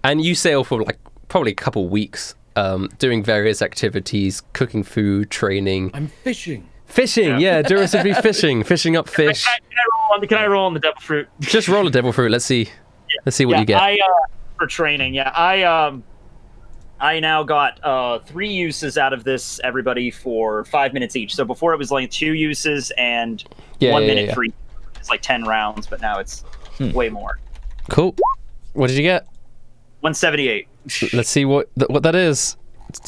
S1: and you sail for like probably a couple weeks, doing various activities, cooking food, training.
S6: I'm fishing.
S1: Fishing, yeah, Durasively fishing up fish.
S3: Can I roll on the devil fruit?
S1: Just roll a devil fruit. Let's see what you get.
S3: For training, I now got 3 uses out of this, everybody, for 5 minutes each. So before it was like 2 uses and 1 minute for each. It's like 10 rounds, but now it's way more.
S1: Cool. What did you get?
S3: 178.
S1: Let's see what that is.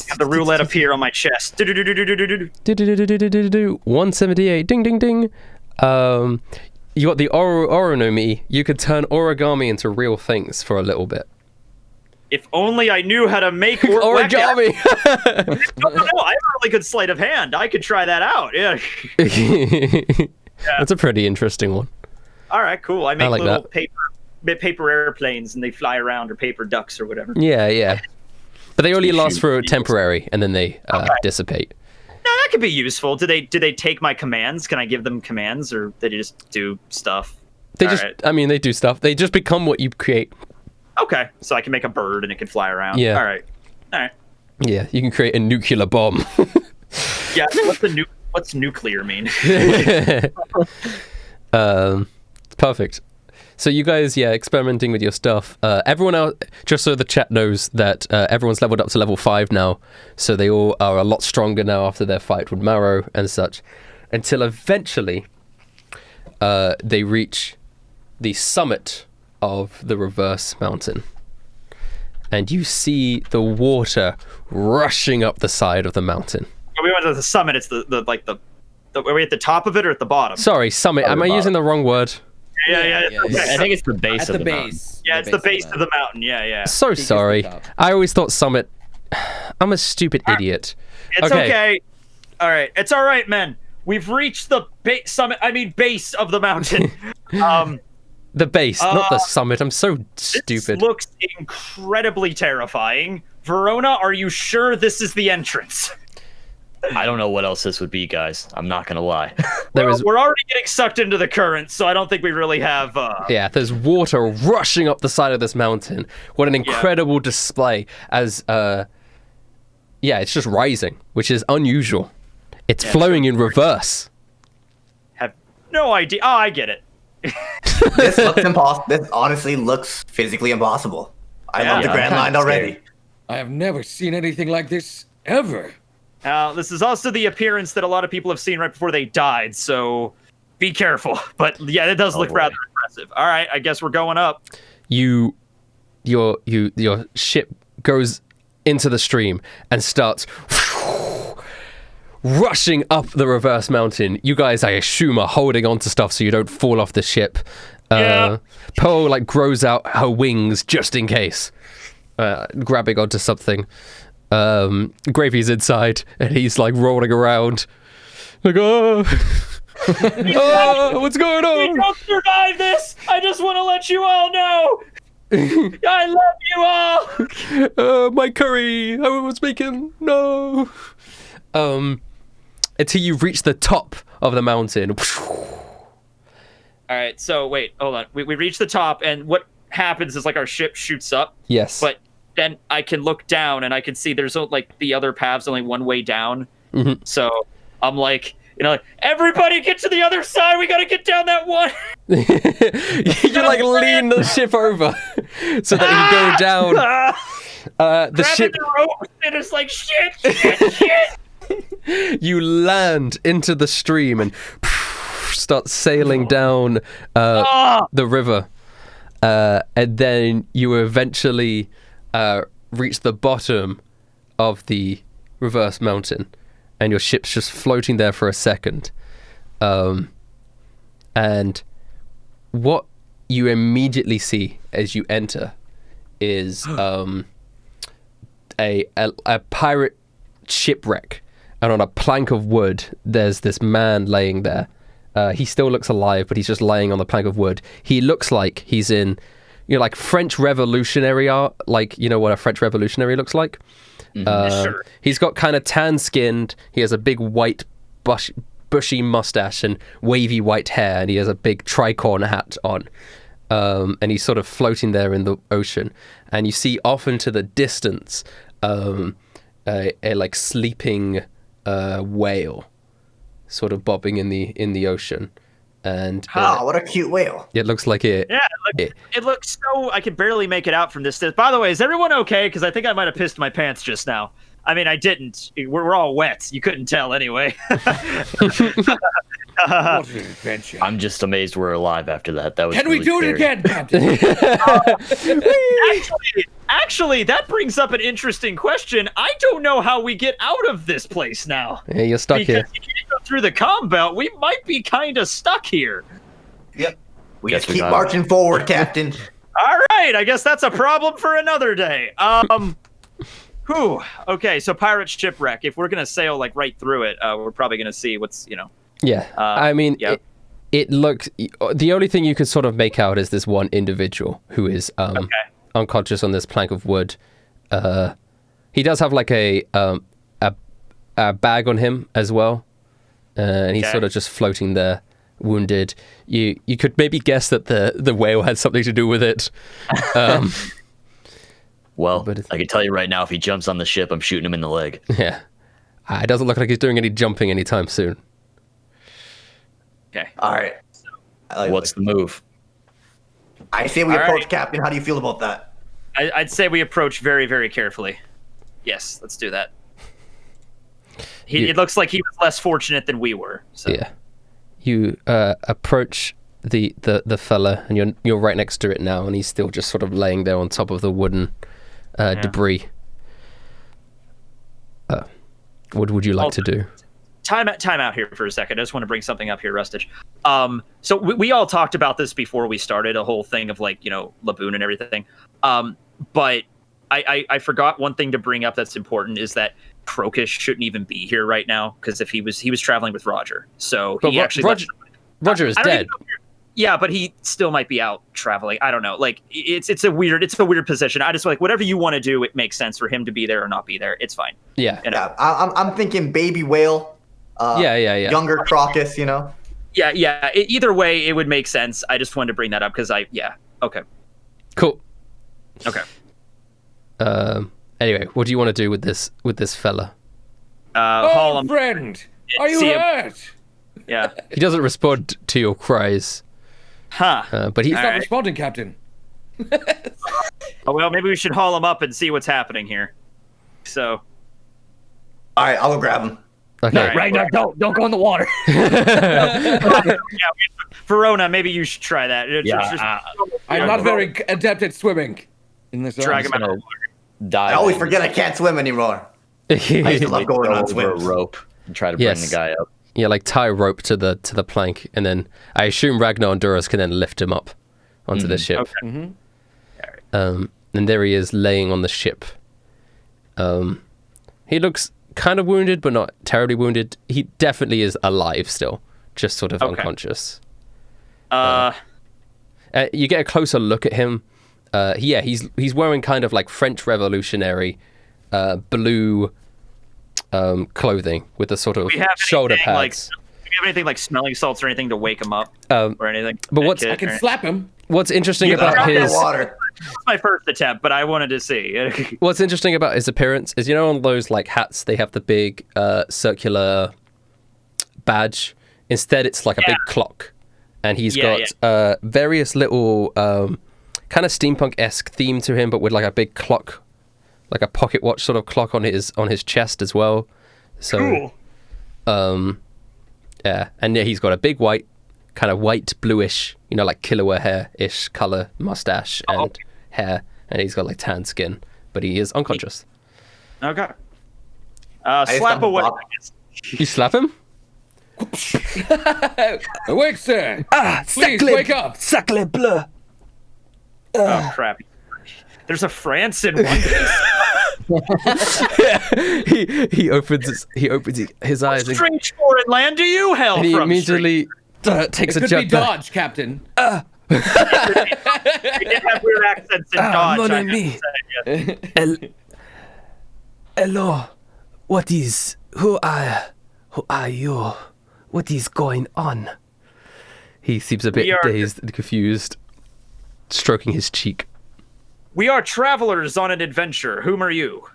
S3: Got the roulette appear on my chest.
S1: 178. Ding, ding, ding. You got the Oronomi. You could turn origami into real things for a little bit.
S3: If only I knew how to make
S1: origami.
S3: No, I have a really good sleight of hand. I could try that out. Yeah.
S1: That's a pretty interesting one.
S3: All right, cool. I make
S1: like
S3: little
S1: that.
S3: paper airplanes, and they fly around, or paper ducks, or whatever.
S1: Yeah. But they only last for temporary, and then they dissipate.
S3: No, that could be useful. Do they take my commands? Can I give them commands, or they just do stuff?
S1: They they do stuff. They just become what you create.
S3: Okay, so I can make a bird and it can fly around.
S1: Yeah.
S3: All right.
S1: Yeah, you can create a nuclear bomb.
S3: Yeah. What's nuclear mean?
S1: Perfect. So you guys, experimenting with your stuff. Everyone else, just so the chat knows that everyone's leveled up to level 5 now. So they all are a lot stronger now after their fight with Marrow and such. Until eventually they reach the summit of the reverse mountain. And you see the water rushing up the side of the mountain.
S3: When we went to the summit, it's the are we at the top of it or at the bottom?
S1: Sorry, summit. Am I using the wrong word?
S3: Yeah.
S2: I think it's the base of the mountain.
S3: Yeah, it's the base of the mountain. Yeah.
S1: So sorry. I always thought summit. I'm a stupid idiot.
S3: It's okay. All right. It's all right, men. We've reached the base of the mountain.
S1: The base, not the summit. I'm so stupid.
S3: This looks incredibly terrifying. Verona, are you sure this is the entrance?
S2: I don't know what else this would be, guys. I'm not gonna lie.
S3: We're already getting sucked into the current, so I don't think we really have...
S1: Yeah, there's water rushing up the side of this mountain. What an incredible display as... it's just rising, which is unusual. It's flowing in reverse.
S3: Have no idea. Oh, I get it.
S4: This looks impossible. This honestly looks physically impossible. I love the Grand Line already.
S6: I have never seen anything like this ever.
S3: This is also the appearance that a lot of people have seen right before they died, so be careful. But yeah, it does look rather impressive. All right, I guess we're going up.
S1: Your ship goes into the stream and starts rushing up the reverse mountain. You guys, I assume, are holding on to stuff so you don't fall off the ship. Pearl grows out her wings just in case, grabbing onto something. Gravy's inside and he's rolling around, oh, what's going on?
S3: We don't survive this. I just want to let you all know. I love you all.
S1: My curry. I was making no. Until you reach the top of the mountain.
S3: All right, so wait, hold on. We reach the top, and what happens is our ship shoots up.
S1: Yes.
S3: But then I can look down, and I can see there's the other path's only one way down.
S1: Mm-hmm.
S3: So I'm everybody get to the other side. We gotta get down that one.
S1: You lean the ship over so that you go down. The ship.
S3: The rope, and it's shit.
S1: You land into the stream and start sailing down the river, and then you eventually reach the bottom of the reverse mountain, and your ship's just floating there for a second. And what you immediately see as you enter is a pirate shipwreck, and on a plank of wood there's this man laying there. He still looks alive, but he's just laying on the plank of wood. He looks like he's in, like French Revolutionary art, like, you know what a French Revolutionary looks like?
S3: Sure.
S1: He's got kind of tan-skinned, he has a big white bushy mustache and wavy white hair, and he has a big tricorn hat on. And he's sort of floating there in the ocean. And you see off into the distance a like sleeping whale sort of bobbing in the ocean. And
S4: what a cute whale.
S1: it looks like it.
S3: Yeah, it looks so... I can barely make it out from this distance. By the way, is everyone okay? Because I think I might have pissed my pants just now. I mean, I didn't. We're all wet. You couldn't tell anyway.
S6: What an adventure.
S2: I'm just amazed we're alive after that. That was
S6: Can
S2: really
S6: we do it
S2: scary.
S6: again, Captain?
S3: Actually, that brings up an interesting question. I don't know how we get out of this place now.
S1: Yeah, you're stuck
S3: Because
S1: here.
S3: if you can't go through the comm belt, we might be kind of stuck here.
S4: Yep. We
S2: Guess
S4: just
S2: we
S4: keep
S2: got it.
S4: marching forward, Captain.
S3: All right, I guess that's a problem for another day. Whew. Okay, so pirate shipwreck. If we're gonna sail like right through it, we're probably gonna see what's
S1: Yeah, I mean,
S3: yeah.
S1: it looked... The only thing you could sort of make out is this one individual who is unconscious on this plank of wood. He does have like a bag on him as well, and he's
S3: Okay.
S1: sort of just floating there, wounded. You could maybe guess that the whale had something to do with it.
S2: Well,
S1: But it's-
S2: I can tell you right now, if he jumps on the ship, I'm shooting him in the leg.
S1: Yeah, it doesn't look like he's doing any jumping anytime soon.
S3: okay.
S4: All right.
S2: What's the move?
S4: I say we
S3: All
S4: approach
S3: right.
S4: Captain. How do you feel about that?
S3: I'd say we approach very, very carefully. Yes, let's do that. It looks like he was less fortunate than we were. So.
S1: Yeah, you approach the fella, and you're right next to it now, and he's still just sort of laying there on top of the wooden debris. What would you like to do?
S3: Time out here for a second. I just want to bring something up here, Rustage. So we all talked about this before we started, a whole thing of like, Laboon and everything. But I forgot one thing to bring up that's important is that Crocus shouldn't even be here right now, because if he was traveling with Roger. So
S1: But
S3: he actually
S1: Roger is
S3: I don't
S1: dead.
S3: even know if you're- Yeah, but he still might be out traveling. I don't know. Like it's a weird position. I just like whatever you want to do, it makes sense for him to be there or not be there. It's fine.
S1: Yeah.
S4: Yeah, I'm thinking baby whale.
S1: Yeah.
S4: Younger Crocus,
S3: Yeah. Either way, it would make sense. I just wanted to bring that up because okay.
S1: Cool.
S3: Okay.
S1: Anyway, what do you want to do with this fella?
S3: Haul
S6: Oh,
S3: him.
S6: friend! Are you
S3: See him.
S6: hurt?
S3: Yeah.
S1: He doesn't respond to your cries,
S3: Huh.
S1: but he.
S6: He's not
S3: Alright.
S6: responding, Captain.
S3: Oh, well, maybe we should haul him up and see what's happening here. So.
S4: All right, I'll go grab him.
S1: Okay.
S3: Alright.
S2: Right now, don't go in the water.
S3: Verona, maybe you should try that.
S6: I'm not very adept at swimming. In this
S3: drag him out of the
S2: gonna-
S3: water.
S2: Dive.
S4: I always forget I can't swim anymore. I used to love going on
S2: over a
S4: swims.
S2: rope and try to bring
S1: Yes.
S2: the guy up.
S1: Yeah, like tie a rope to the plank, and then I assume Ragnar and Duras can then lift him up onto the ship.
S3: Okay.
S1: And there he is laying on the ship. He looks kind of wounded, but not terribly wounded. He definitely is alive still, just sort of
S3: Okay.
S1: unconscious.
S3: You
S1: get a closer look at him. He's wearing kind of like French Revolutionary blue clothing with the sort of
S3: we have
S1: shoulder
S3: anything,
S1: pads.
S3: do we have anything like smelling salts or anything to wake him up or anything?
S1: but what's-
S6: I can slap him.
S1: What's interesting
S4: You
S1: about
S4: got that
S1: his
S4: water.
S3: That's my first attempt, but I wanted to see.
S1: What's interesting about his appearance is, on those like hats, they have the big circular badge. Instead, it's like a big clock, and he's got various little kind of steampunk-esque theme to him, but with like a big clock, like a pocket watch sort of clock on his chest as well. So,
S3: Cool.
S1: yeah, and he's got a big white, kind of white bluish, like Killua hair-ish color mustache and hair, and he's got like tan skin, but he is unconscious.
S3: Okay. Slap
S4: don't
S3: away.
S4: block.
S1: You slap him?
S6: Awake, sir! Please, wake up!
S1: Sacre bleu!
S3: Oh crap! There's a France in One Piece.
S1: he opens his eyes and
S3: Strange foreign land do you hail
S1: he
S3: from?
S1: immediately takes
S6: It
S1: a
S6: could
S1: jump
S6: be
S1: back.
S6: Dodge, Captain.
S3: We did have weird accents in Dodge.
S1: mon
S3: I
S1: ami.
S3: have to say, yes.
S1: Hello, what is? Who are you? What is going on? He seems a bit
S3: We are-
S1: dazed and confused, stroking his cheek.
S3: We are travelers on an adventure. Whom are you?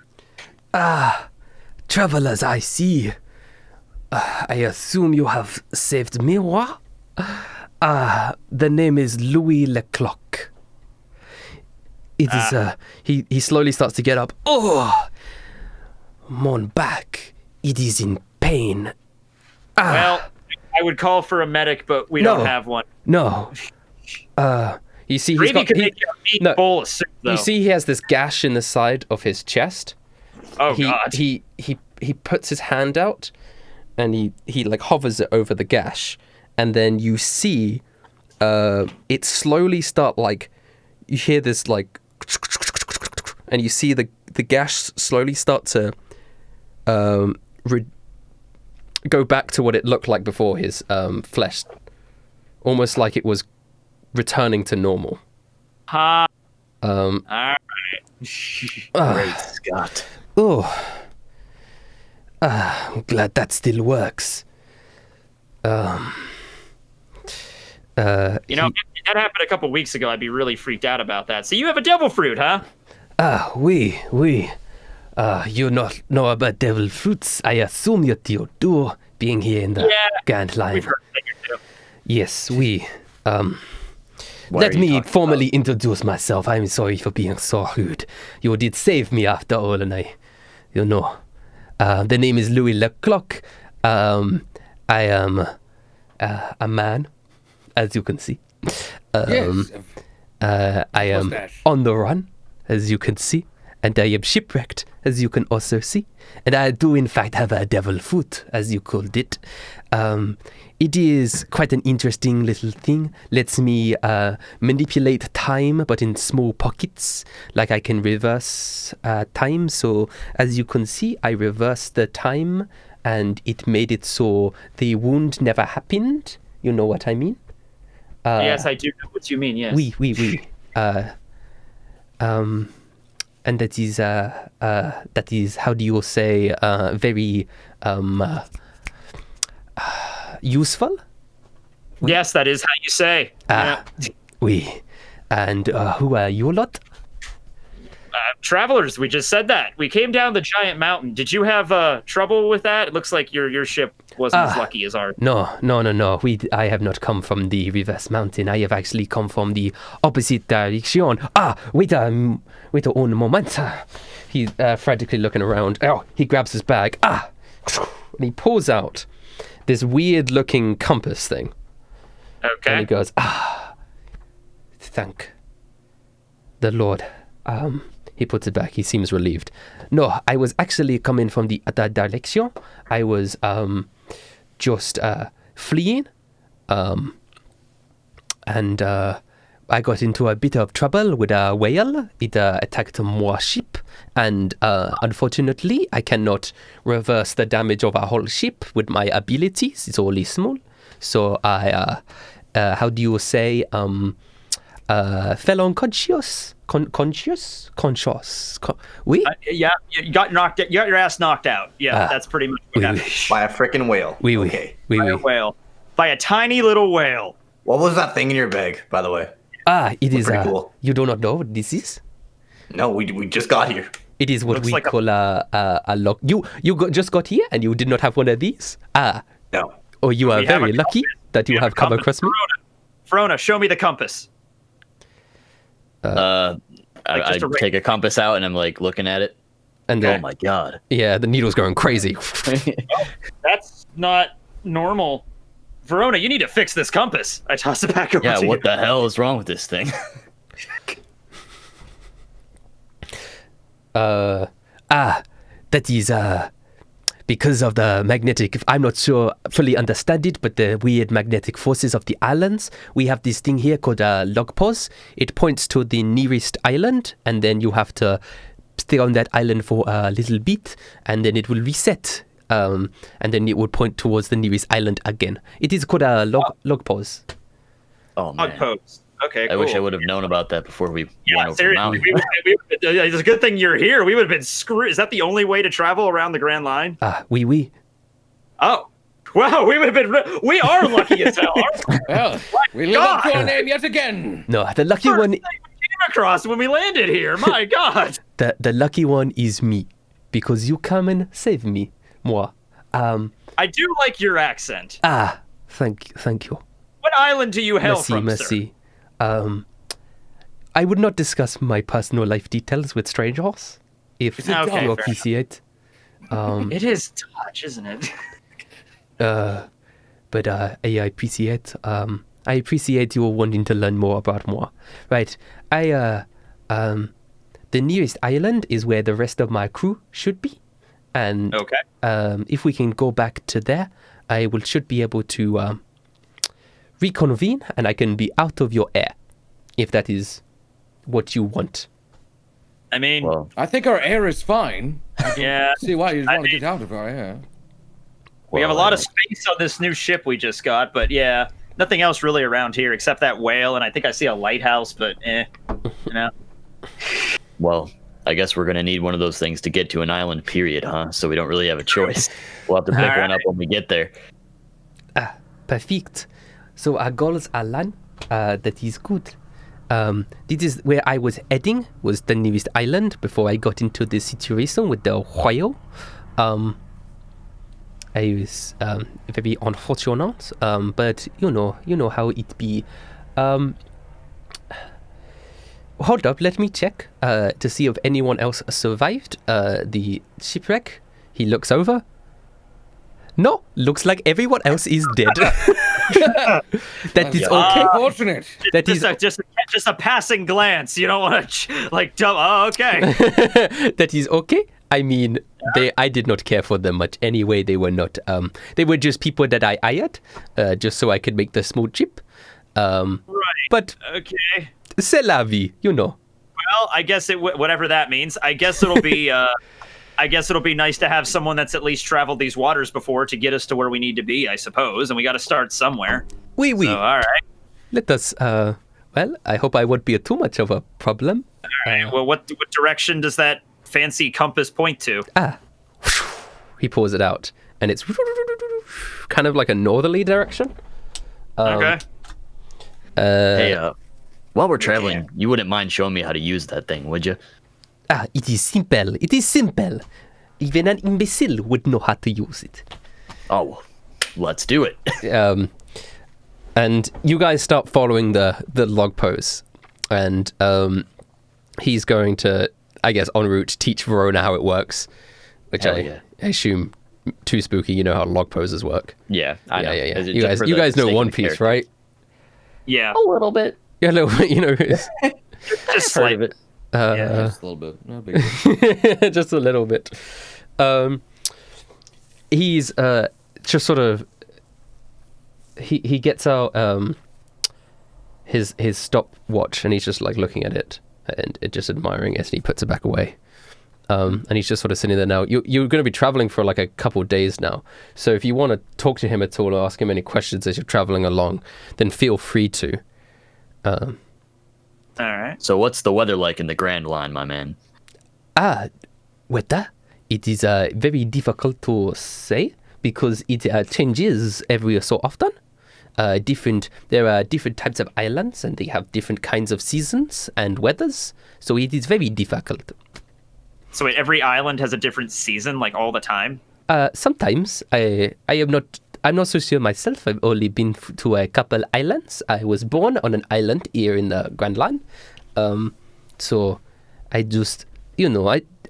S1: Travelers, I see. I assume you have saved me, what? The name is Louis Leclerc. It is, he slowly starts to get up. Oh! Mon back. It is in pain.
S3: Well, I would call for a medic, but we
S1: No.
S3: don't have one.
S1: No. You see, he's
S3: Gravy
S1: got...
S3: could
S1: he-
S3: make you a meat
S1: no,
S3: bowl of soup, though.
S1: you see he has this gash in the side of his chest.
S3: oh
S1: he,
S3: god.
S1: He puts his hand out and he like hovers it over the gash, and then you see it slowly start, like, you hear this like, and you see the gash slowly start to go back to what it looked like before his flesh, almost like it was returning to normal.
S3: All right.
S2: Great Scott.
S1: Oh, I'm glad that still works.
S3: You know, if that happened a couple weeks ago, I'd be really freaked out about that. So you have a devil fruit, huh?
S1: Oui. You not know about devil fruits? I assume you do, being here in the Grand Line.
S3: We've heard a thing or two.
S1: Yes, we.
S2: Why
S1: Let
S2: are you
S1: me
S2: talking
S1: formally introduce myself. I'm sorry for being so rude. You did save me after all, and you know. The name is Louis Leclerc. I am a man, as you can see.
S6: Yes.
S1: I am
S6: Mustache.
S1: on the run, as you can see, and I am shipwrecked, as you can also see. And I do, in fact, have a devil foot, as you called it. It is quite an interesting little thing. Lets me manipulate time, but in small pockets. Like I can reverse time. So, as you can see, I reversed the time, and it made it so the wound never happened. You know what I mean?
S3: Yes, I do know what you mean. Yes.
S1: Oui. And that is how do you say, very useful.
S3: Yes, that is how you say.
S1: Oui. And who are you lot?
S3: Travelers, we just said that. We came down the giant mountain. Did you have trouble with that? It looks like your ship wasn't as lucky as ours.
S1: No. I have not come from the reverse mountain. I have actually come from the opposite direction. Wait a moment. He's frantically looking around. Oh, he grabs his bag. And he pulls out this weird-looking compass thing. And
S3: Okay.
S1: he goes, thank the Lord. He puts it back. He seems relieved. No, I was actually coming from the other direction. I was just fleeing. And I got into a bit of trouble with a whale. It attacked my ship. And unfortunately, I cannot reverse the damage of a whole ship with my abilities. It's only small. So I, how do you say, fell unconscious? Conscious? Oui?
S3: Yeah, you got knocked. You got your ass knocked out. Yeah, that's pretty much what happened.
S4: By a freaking whale.
S1: Oui.
S4: Okay.
S3: By a whale. By a tiny little whale.
S4: What was that thing in your bag, by the way?
S1: It is.
S4: Pretty cool.
S1: You do not know what this is?
S4: No, we just got here.
S1: It is what
S3: Looks
S1: we
S3: like a-
S1: call a lock. You just got here and you did not have one of these?
S4: No.
S1: Oh, you are
S3: We have
S1: very
S3: a
S1: lucky
S3: compass.
S1: that you
S3: We
S1: have
S3: a
S1: come
S3: compass.
S1: across me.
S3: Verona, show me the compass.
S2: I
S3: just a
S2: take a compass out and I'm like looking at it.
S1: And
S2: Oh my god.
S1: yeah, the needle's going crazy.
S3: That's not normal. Verona, you need to fix this compass. I toss it back over
S2: Yeah,
S3: to
S2: what
S3: you.
S2: the hell is wrong with this thing?
S1: That is because of the magnetic, I'm not sure fully understand it, but the weird magnetic forces of the islands, we have this thing here called a log pause. It points to the nearest island, and then you have to stay on that island for a little bit, and then it will reset, and then it will point towards the nearest island again. It is called a log pause.
S2: Oh man.
S3: Outpost. Okay,
S2: I wish I
S3: cool.
S2: would have known about that before we
S3: Yeah,
S2: went over the
S3: seriously.
S2: mountain.
S3: It's a good thing you're here. We would have been screwed. Is that the only way to travel around the Grand Line?
S1: Oui.
S3: Oh, wow. We would have been. We are lucky as hell.
S6: Well, we live up to our name yet again.
S1: No, the lucky
S3: First
S1: one,
S3: thing we came across when we landed here. My God.
S1: the lucky one is me, because you come and save me, moi.
S3: I do like your accent.
S1: Thank you.
S3: What island do you hail from,
S1: Merci. I would not discuss my personal life details with strangers, if
S3: Okay,
S1: you
S3: fair
S1: appreciate.
S3: sir? It is touch, isn't it?
S1: But I appreciate. I appreciate you wanting to learn more about moi. Right. The nearest island is where the rest of my crew should be, and
S3: Okay.
S1: if we can go back to there, should be able to reconvene, and I can be out of your air, if that is what you want.
S3: I mean,
S2: Well,
S6: I think our air is fine.
S3: yeah.
S6: See why you
S3: I
S6: want to
S3: mean-
S6: get out of our air.
S3: We have a
S2: well,
S3: lot of space on this new ship we just got, but yeah, nothing else really around here except that whale, and I think I see a lighthouse, but you know.
S2: Well, I guess we're gonna need one of those things to get to an island. Period, huh? So we don't really have a choice. We'll have to pick one up when we get there.
S1: Perfect. So our goals align. That is good. This is where I was heading, was the nearest island before I got into the situation with the whale. I was very unfortunate, but you know how it be. Hold up, let me check to see if anyone else survived the shipwreck. He looks over. No, looks like everyone else is dead. That is okay.
S6: Unfortunate.
S1: That
S3: Just
S1: is
S3: just a passing glance. You don't want to okay.
S1: that is okay. I mean, I did not care for them much anyway. They were not. They were just people that I hired, just so I could make the small chip.
S3: Right.
S1: But
S3: Okay.
S1: c'est la vie, you know.
S3: Well, I guess whatever that means. I guess it'll be. I guess it'll be nice to have someone that's at least traveled these waters before to get us to where we need to be, I suppose. And we got to start somewhere.
S1: Oui.
S3: So, all right.
S1: Let us. Well, I hope I won't be too much of a problem.
S3: All right. Well, what direction does that fancy compass point to?
S1: He pulls it out, and it's kind of like a northerly direction.
S3: Okay.
S2: Hey, while we're traveling, you wouldn't mind showing me how to use that thing, would you?
S1: It is simple. It is simple. Even an imbecile would know how to use it.
S2: Oh, let's do it.
S1: And you guys start following the log pose, and he's going to, I guess, en route teach Verona how it works, which
S2: Hell
S1: I
S2: yeah.
S1: assume 2Spooky, you know how log poses work.
S2: Yeah, I know.
S1: Yeah.
S2: Is it
S1: You
S2: just
S1: guys,
S2: for
S1: you
S2: the
S1: guys know
S2: sake of
S1: One
S2: the
S1: Piece,
S2: character?
S1: right?
S3: Yeah.
S2: A little bit.
S1: Yeah, no, you know,
S3: Just
S2: Heard of it.
S6: Just a little bit. No big deal.
S1: just a little bit. He's just sort of he gets out his stopwatch, and he's just like looking at it and just admiring it, and he puts it back away. And he's just sort of sitting there now. You're going to be traveling for like a couple of days now, so if you want to talk to him at all or ask him any questions as you're traveling along, then feel free to.
S3: All right.
S2: So what's the weather like in the Grand Line, my man?
S1: Weather? It is very difficult to say because it changes every so often. There are different types of islands, and they have different kinds of seasons and weathers, so it is very difficult.
S3: So wait, every island has a different season, like all the time?
S1: Sometimes I'm not so sure myself. I've only been to a couple islands. I was born on an island here in the Grand Line, so I just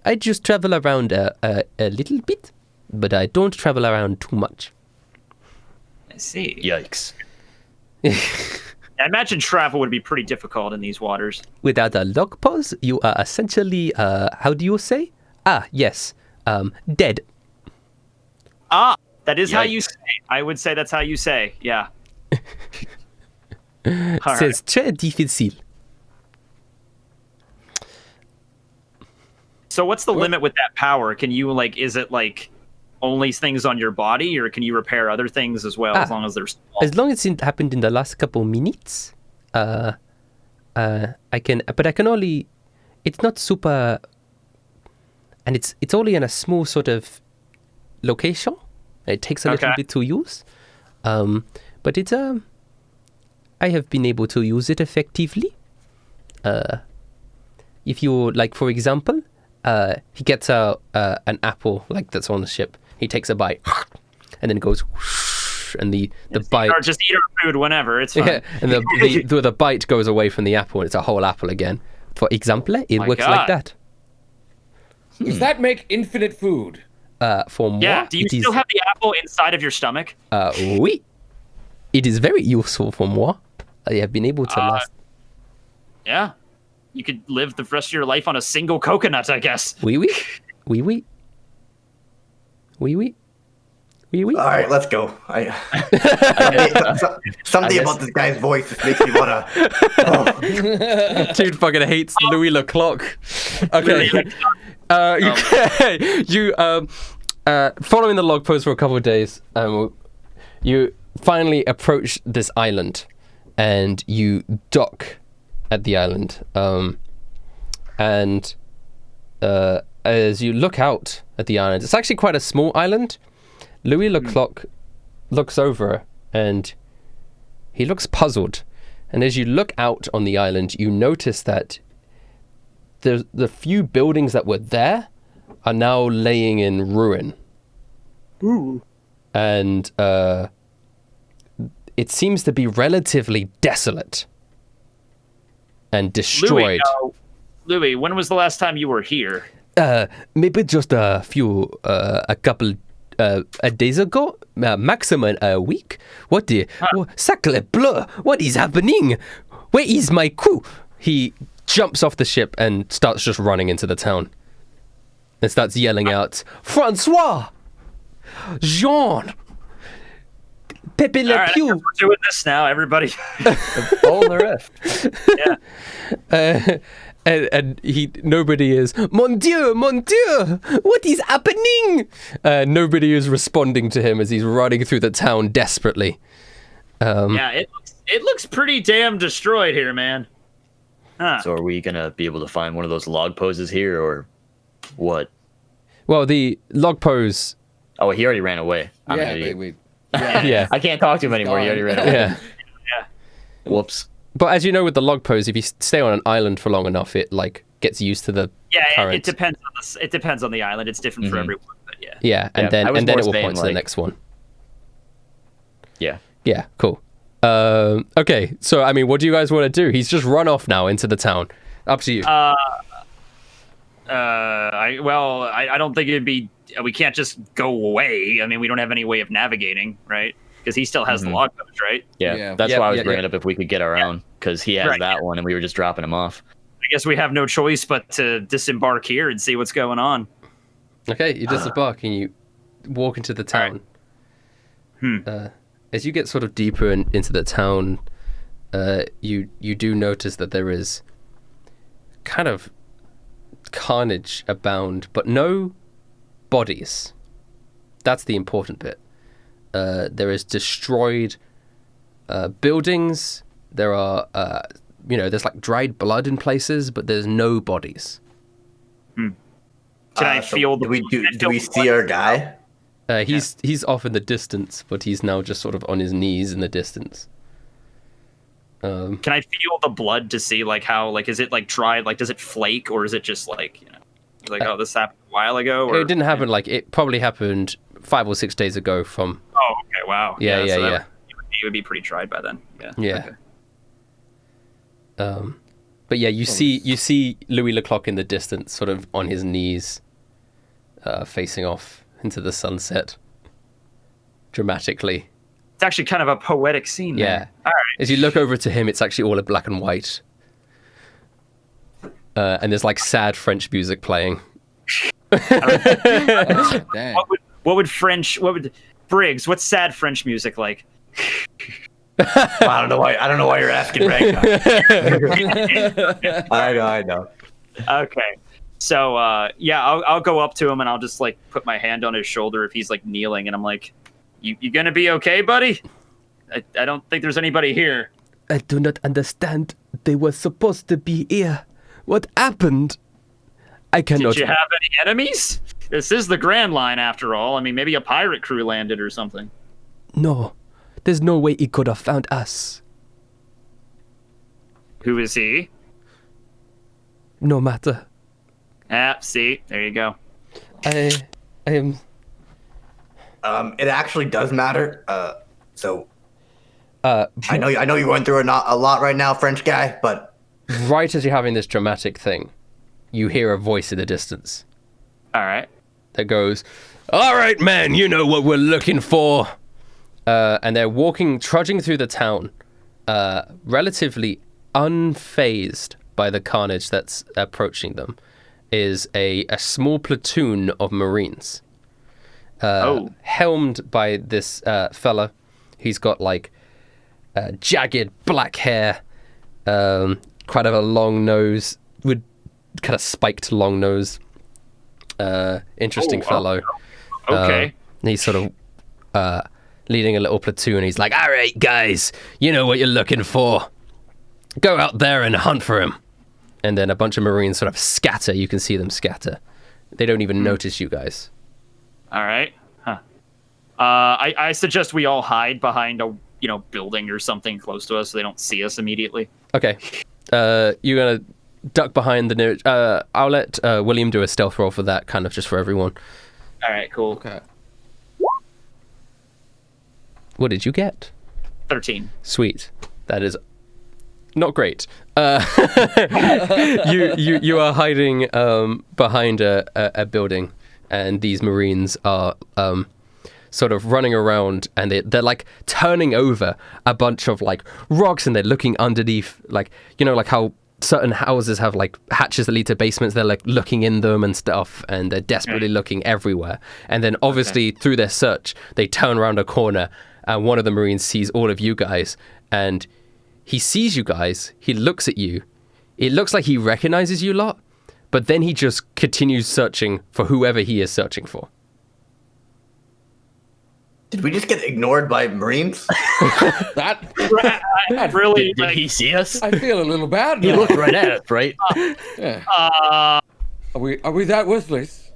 S1: I just travel around a little bit, but I don't travel around too much.
S3: I see.
S2: Yikes.
S3: I imagine travel would be pretty difficult in these waters.
S1: Without a log pause, you are essentially how do you say? Yes, dead.
S3: That is how
S2: Yikes.
S3: you say. I would say that's how you say. Yeah.
S1: C'est très difficile.
S3: So what's the limit with that power? Can you is it like only things on your body, or can you repair other things as well as long as they're small?
S1: As long as it happened in the last couple minutes, I can. But I can only. It's not super. And it's only in a small sort of location. It takes a little bit to use, but it's I have been able to use it effectively. If you like, for example, he gets an apple like that's on the ship. He takes a bite, and then it goes, and the bite.
S3: Or just eat our food whenever. It's fine.
S1: Yeah, and the bite goes away from the apple, and it's a whole apple again. For example, it works like that.
S6: Does that make infinite food?
S1: For moi,
S3: Yeah. Do you still have the apple inside of your stomach?
S1: Oui. It is very useful for moi. I have been able to last.
S3: Yeah. You could live the rest of your life on a single coconut, I guess.
S1: Oui, oui. Oui, oui. Oui, oui. Oui, oui.
S4: All right, let's go. Something about this guy's voice just makes me wanna.
S1: Dude fucking hates Louis Leclerc. Okay. You following the log post for a couple of days, you finally approach this island, and you dock at the island. And as you look out at the island, it's actually quite a small island. Louis Leclerc looks over, and he looks puzzled. And as you look out on the island, you notice that the few buildings that were there are now laying in ruin.
S3: Ooh.
S1: And it seems to be relatively desolate and destroyed.
S3: Louis, when was the last time you were here?
S1: Maybe just a couple days ago, maximum a week. What the? Sacre bleu! What is happening? Where is my crew? He jumps off the ship and starts just running into the town. And starts yelling out, Francois! Jean! Pepe Le
S3: All
S1: Pew!
S3: right, we're doing this now, everybody.
S2: All in the rift.
S3: Yeah.
S1: And nobody is, mon Dieu, what is happening? Nobody is responding to him as he's running through the town desperately.
S3: Yeah, it looks pretty damn destroyed here, man. Huh.
S2: So are we gonna be able to find one of those log poses here, or what?
S1: Well, the log pose.
S2: Oh, he already ran away. I'm an idiot.
S1: Yeah.
S2: I can't talk to him anymore. He already ran away.
S1: Yeah.
S2: Whoops.
S1: But as you know, with the log pose, if you stay on an island for long enough, it gets used to the current.
S3: It depends on it depends on the island. It's different for everyone, but yeah.
S1: Yeah, and
S2: Yeah, I was
S1: then
S2: more
S1: it will
S2: saying,
S1: point to the next one.
S2: Yeah.
S1: Yeah, cool. Okay, so I mean, what do you guys want to do? He's just run off now into the town. Up to you.
S3: I don't think it'd be. We can't just go away. I mean, we don't have any way of navigating, right? Because he still has the log post, right?
S2: Yeah. That's why I was bringing up if we could get our own, because he has that one, and we were just dropping him off.
S3: I guess we have no choice but to disembark here and see what's going on.
S1: Okay, you disembark and you walk into the town. As you get sort of deeper into the town, you do notice that there is kind of carnage abound, but no bodies. That's the important bit. There is destroyed buildings. There are, there's like dried blood in places, but there's no bodies.
S3: Can I feel the?
S4: Do we see our guy?
S1: He's off in the distance, but he's now just sort of on his knees in the distance.
S3: Can I feel the blood to see how is it dried? Does it flake, or is it just this happened a while ago? Or,
S1: it didn't happen. It probably happened 5 or 6 days ago. From.
S3: Oh, okay, wow.
S1: Yeah.
S3: It would be pretty dried by then. Yeah.
S1: Yeah. Okay. But yeah, you see Louis Leclerc in the distance, sort of on his knees, facing off into the sunset, dramatically.
S3: It's actually kind of a poetic scene.
S1: Yeah.
S3: There. All right.
S1: As you look over to him, it's actually all in black and white, and there's sad French music playing.
S6: Dang.
S3: What would Briggs? What's sad French music like?
S4: I don't know why you're asking right now. I know.
S3: Okay. So I'll go up to him and I'll just like put my hand on his shoulder if he's like kneeling, and I'm like, you gonna be okay, buddy? I don't think there's anybody here.
S1: I do not understand. They were supposed to be here. What happened? I cannot.
S3: Did you have any enemies? This is the Grand Line, after all. I mean, maybe a pirate crew landed or something.
S1: No. There's no way he could have found us.
S3: Who is he?
S1: No matter.
S3: See, there you go.
S1: I am.
S4: It actually does matter. I know you're going through a lot right now, French guy, but
S1: Right as you're having this dramatic thing, you hear a voice in the distance
S3: All right.
S1: that goes, "All right, man, you know what we're looking for." And they're trudging through the town, relatively unfazed by the carnage that's approaching them, is a small platoon of Marines. Helmed by this fella. He's got like jagged black hair, quite of a long nose, with kind of spiked long nose. Interesting fellow.
S3: Okay.
S1: He's sort of leading a little platoon. He's like, "All right, guys, you know what you're looking for. Go out there and hunt for him." And then a bunch of Marines sort of scatter. You can see them scatter. They don't even notice you guys.
S3: All right. Huh. I suggest we all hide behind a building or something close to us so they don't see us immediately.
S1: Okay. You're gonna duck behind the nearest. I'll let William do a stealth roll for that, kind of just for everyone.
S3: All right. Cool.
S6: Okay.
S1: What did you get?
S3: 13.
S1: Sweet. That is not great. You are hiding behind a building, and these Marines are sort of running around, and they're like turning over a bunch of like rocks, and they're looking underneath, like like how certain houses have like hatches that lead to basements. They're like looking in them and stuff, and they're desperately looking everywhere. And then obviously through their search, they turn around a corner, and one of the Marines sees all of you guys, and he sees you guys. He looks at you. It looks like he recognizes you lot, but then he just continues searching for whoever he is searching for.
S4: did we just get ignored by Marines?
S6: That
S3: Really?
S2: Did he see us?
S6: I feel a little bad
S2: He
S6: now.
S2: looked right at us, right?
S6: Yeah.
S3: Uh,
S6: Are we that worthless?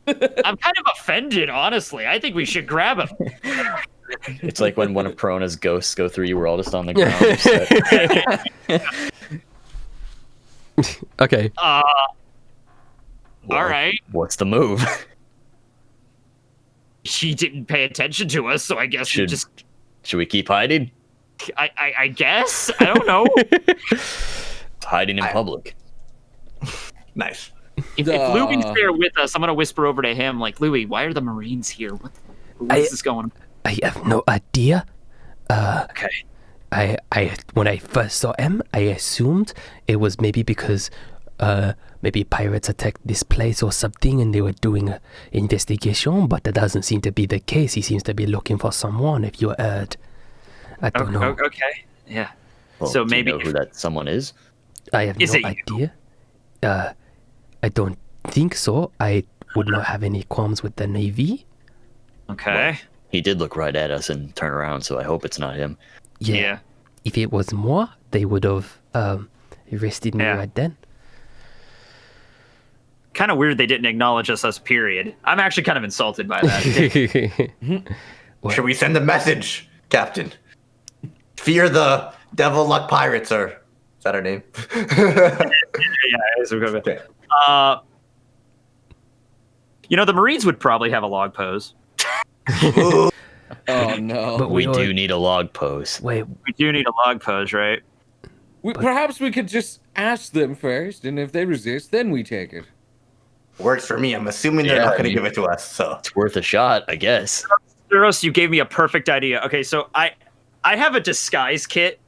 S3: I'm kind of offended, honestly. I think we should grab him.
S2: It's like when one of Perona's ghosts go through you, we're all just on the ground.
S1: Okay.
S3: All right.
S2: What's the move?
S3: He didn't pay attention to us, so I guess we just.
S2: Should we keep hiding?
S3: I guess. I don't know.
S2: Hiding in public.
S4: Nice.
S3: If Louie's there with us, I'm gonna whisper over to him, like, "Louie, why are the Marines here? What is this going on?"
S1: I have no idea.
S3: Okay.
S1: I when I first saw him, I assumed it was maybe because maybe pirates attacked this place or something, and they were doing an investigation. But that doesn't seem to be the case. He seems to be looking for someone. If you heard, I don't know.
S3: Okay. Yeah.
S2: Well,
S3: So
S2: do
S3: maybe
S2: you know who that someone is?
S1: I have
S3: Is
S1: no
S3: it you?
S1: idea. I don't think so. I would not have any qualms with the Navy.
S3: Okay.
S2: He did look right at us and turn around, so I hope it's not him.
S3: Yeah.
S1: If it was moi, they would have arrested me right then.
S3: Kind of weird they didn't acknowledge us, period. I'm actually kind of insulted by that.
S4: Should we send a message, Captain? Fear the Devil Luck Pirates, or is that our name? Okay.
S3: The Marines would probably have a log pose.
S4: Ooh,
S6: Oh no.
S1: But
S2: We
S1: are-
S2: do need a log pose.
S1: Wait,
S3: We do need a log pose, right?
S6: Perhaps we could just ask them first, and if they resist, then we take it.
S4: works for me. I'm assuming they're
S2: Yeah,
S4: not
S2: I
S4: going to
S2: mean-
S4: give it to us. So
S2: It's worth a shot, I guess.
S3: Duros, you gave me a perfect idea. Okay, so I have a disguise kit.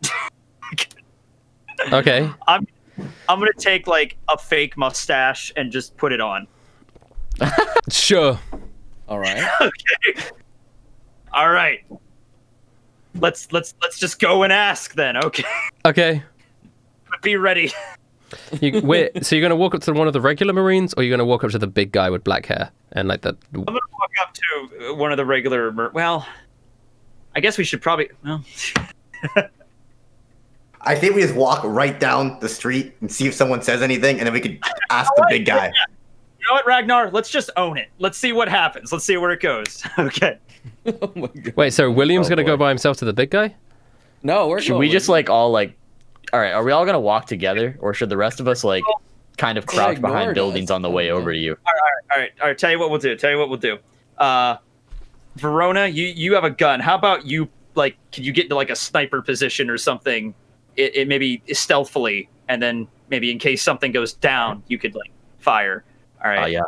S1: okay.
S3: I'm gonna take like a fake mustache and just put it on.
S1: Sure.
S6: All right.
S3: Okay. All right. Let's just go and ask then. Okay.
S1: Okay.
S3: Be ready.
S1: So you're gonna walk up to one of the regular Marines, or you're gonna walk up to the big guy with black hair and like that?
S3: I'm gonna walk up to one of the regular. Well, I guess we should probably. Well,
S4: I think we just walk right down the street and see if someone says anything, and then we could ask the big guy.
S3: you know what, Ragnar? Let's just own it. Let's see what happens. Let's see where it goes. Okay.
S6: Oh my God.
S1: Wait, so William's gonna go
S2: boy.
S1: by himself to the big guy?
S6: No, we're
S2: Should we
S6: going.
S2: just like all like? All right, are we all gonna walk together, or should the rest of us like kind of crouch
S6: ignored
S2: behind
S6: us.
S2: buildings on the way over to you?
S3: All right. Tell you what we'll do. Verona, you have a gun. How about you? Like, can you get into like a sniper position or something? It maybe stealthily, and then maybe in case something goes down, you could like fire. All right.
S2: Oh yeah.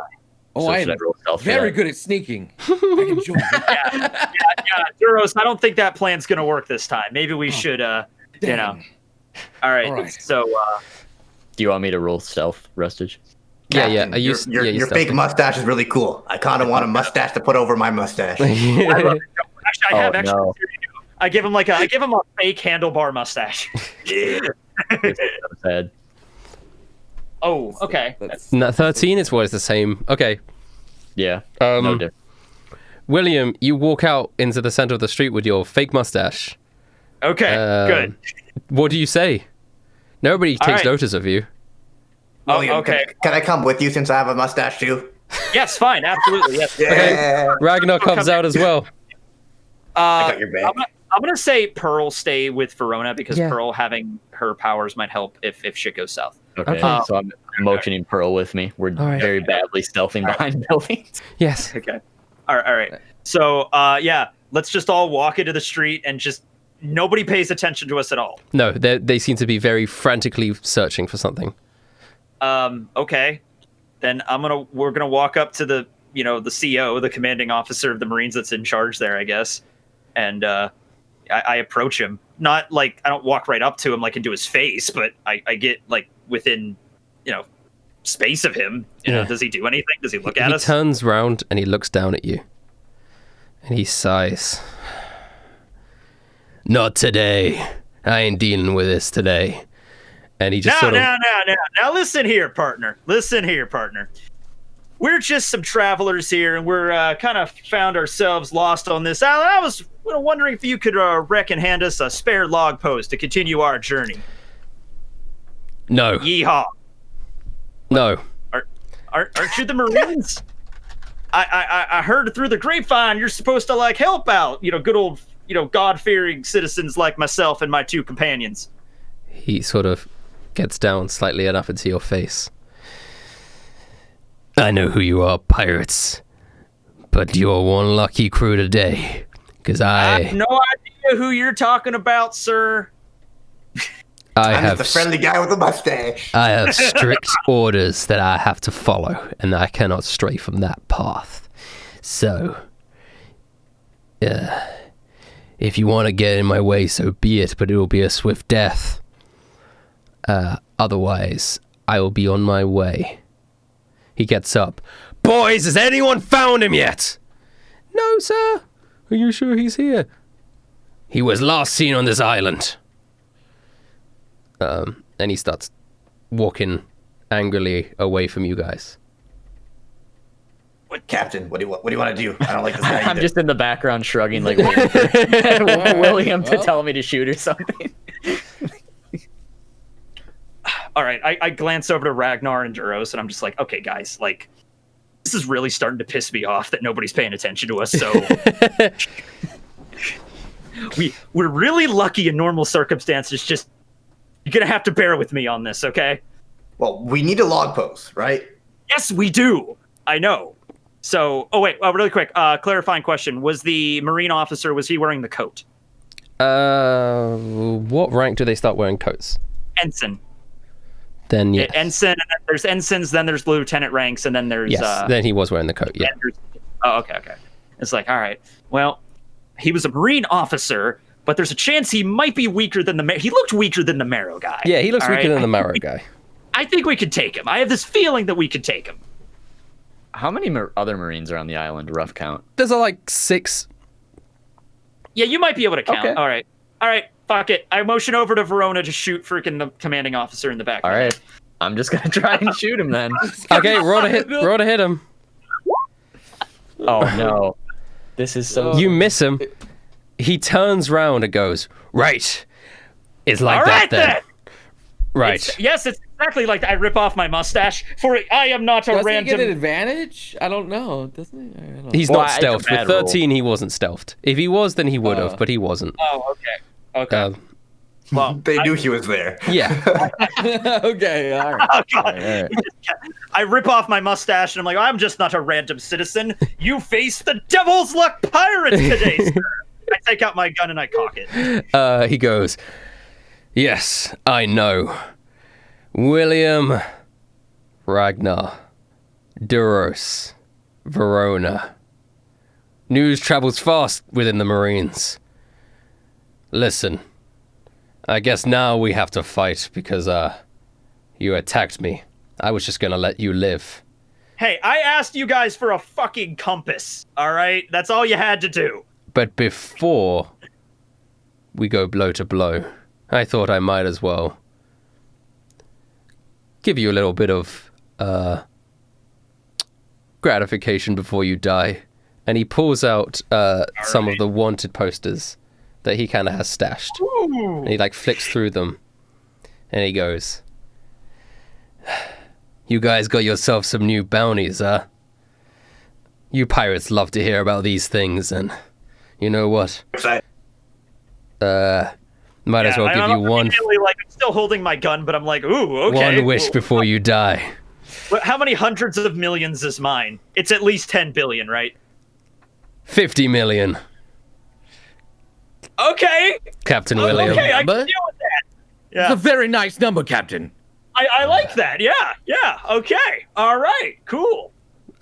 S6: Oh,
S2: So
S6: I
S2: should
S6: am
S2: I roll stealth for
S6: very
S2: that?
S6: good at sneaking. I can join you.
S3: Yeah, Duros, I don't think that plan's gonna work this time. Maybe we should, you know.
S6: Damn.
S3: All right.
S6: All right.
S3: So,
S2: Do you want me to roll stealth, Rustage?
S1: Yeah.
S4: Captain,
S1: Are you?
S4: your fake mustache is really cool. I kind of want a mustache to put over my mustache.
S3: actually, I
S2: Oh,
S3: have actually.
S2: no.
S3: I give him a fake handlebar mustache.
S4: Yeah.
S2: Sad.
S3: Oh, okay.
S6: That's,
S1: No, 13 is what is the same. Okay.
S2: Yeah. No
S1: Um,
S2: different.
S1: William, you walk out into the center of the street with your fake mustache.
S3: Okay. Good.
S1: What do you say? Nobody
S3: All
S1: takes
S3: right.
S1: notice of you.
S3: Oh,
S4: William,
S3: okay.
S4: Can I come with you since I have a mustache too?
S3: Yes. Fine. Absolutely. Yes.
S4: Yeah.
S1: Ragnar comes out as well.
S4: I got your back.
S3: I'm gonna say Pearl stay with Verona because
S1: Yeah.
S3: Pearl having her powers might help if shit goes south.
S2: Okay.
S1: okay.
S2: So I'm motioning Pearl with me. We're
S1: All right.
S2: very badly stealthing behind buildings.
S1: Yes.
S3: Okay. All right. So, yeah, let's just all walk into the street and just nobody pays attention to us at all.
S1: No, they seem to be very frantically searching for something.
S3: Okay. Then we're gonna walk up to the CO, the commanding officer of the Marines that's in charge there, I guess, and I approach him. Not like I don't walk right up to him like into his face, but I get like within space of him.
S1: Yeah.
S3: Does he do anything? Does he look at
S1: He
S3: us?
S1: turns round and he looks down at you. And he sighs. Not today. I ain't dealing with this today. And he just
S3: Now, listen here, partner. We're just some travelers here, and we're kind of found ourselves lost on this island. I was wondering if you could wreck and hand us a spare log post to continue our journey.
S1: No.
S3: Yeehaw!
S1: No.
S3: Aren't you the Marines? I heard through the grapevine you're supposed to like help out, good old, God-fearing citizens like myself and my two companions.
S1: He sort of gets down slightly enough into your face. I know who you are, pirates. But you're one lucky crew today. Because
S3: I have no idea who you're talking about, sir.
S1: I
S4: I'm
S1: have
S4: just a friendly guy with a mustache.
S1: I have strict orders that I have to follow, and I cannot stray from that path. So, if you want to get in my way, so be it, but it will be a swift death. Otherwise, I will be on my way. He gets up. Boys, has anyone found him yet? No, sir. Are you sure he's here? He was last seen on this island. And he starts walking angrily away from you guys.
S4: What, Captain? What do you want to do? I don't like this guy
S2: I'm
S4: either.
S2: just in the background shrugging, like waiting for William to tell me to shoot or something.
S3: All right, I glance over to Ragnar and Duros, and I'm just like, okay, guys, like, this is really starting to piss me off that nobody's paying attention to us. So we're really lucky in normal circumstances. Just you're gonna have to bear with me on this, okay?
S4: Well, we need a log post, right?
S3: Yes, we do. I know. So, really quick, clarifying question: was the Marine officer wearing the coat?
S1: What rank do they start wearing coats?
S3: Ensign.
S1: Then yes.
S3: Ensign. And then there's ensigns. Then there's lieutenant ranks, and then there's
S1: Yes, then he was wearing the coat, yeah.
S3: Oh, okay. It's like, all right. Well, he was a Marine officer, but there's a chance he might be weaker than he looked weaker than the Marrow guy.
S1: Yeah, he looks
S3: all
S1: weaker
S3: right?
S1: than the Marrow guy.
S3: I think we could take him. I have this feeling that we could take him.
S2: How many other Marines are on the island? Rough count.
S1: There's like 6.
S3: Yeah, you might be able to count.
S2: Okay.
S3: All right. Fuck it. I motion over to Verona to shoot freaking the commanding officer in the back.
S2: All right. I'm just gonna try and shoot him then.
S1: Okay, roll to hit him.
S2: Oh no. This is so.
S1: You miss him. He turns round and goes, right. It's like
S3: All
S1: that
S3: right,
S1: then. Right.
S3: Yes, it's exactly like that. I rip off my mustache. For I am not a
S6: Does he
S3: random.
S6: get an advantage? I don't know. Doesn't he? I don't know.
S1: He's
S2: Well,
S1: not
S2: it's a
S1: stealthed. With
S2: bad roll.
S1: 13, he wasn't stealthed. If he was, then he would have, but he wasn't.
S3: Oh, okay. Well,
S4: They knew he was there.
S1: Yeah.
S6: Okay, all right.
S3: Oh, God.
S6: All right.
S3: I rip off my mustache and I'm like, I'm just not a random citizen. You face the Devil's Luck Pirates today, sir. I take out my gun and I cock it.
S1: He goes, yes, I know. William Ragnar Duros Verona. News travels fast within the Marines. Listen, I guess now we have to fight because you attacked me. I was just gonna let you live.
S3: Hey, I asked you guys for a fucking compass, all right? That's all you had to do.
S1: But before we go blow to blow, I thought I might as well give you a little bit of gratification before you die. And he pulls out some of the wanted posters that he kind of has stashed.
S3: Ooh.
S1: And he like flicks through them. And he goes, you guys got yourself some new bounties, huh? You pirates love to hear about these things, and you know what? Might as well give you one.
S3: Like, I'm still holding my gun, but I'm like, ooh, okay.
S1: One wish before you die.
S3: How many hundreds of millions is mine? It's at least 10 billion, right?
S1: 50 million.
S3: Okay.
S1: Captain William.
S3: Okay, I can
S6: Number?
S3: deal with that.
S6: It's
S3: Yeah,
S6: a very nice number, Captain.
S3: I like that. Yeah. Okay. All right. Cool.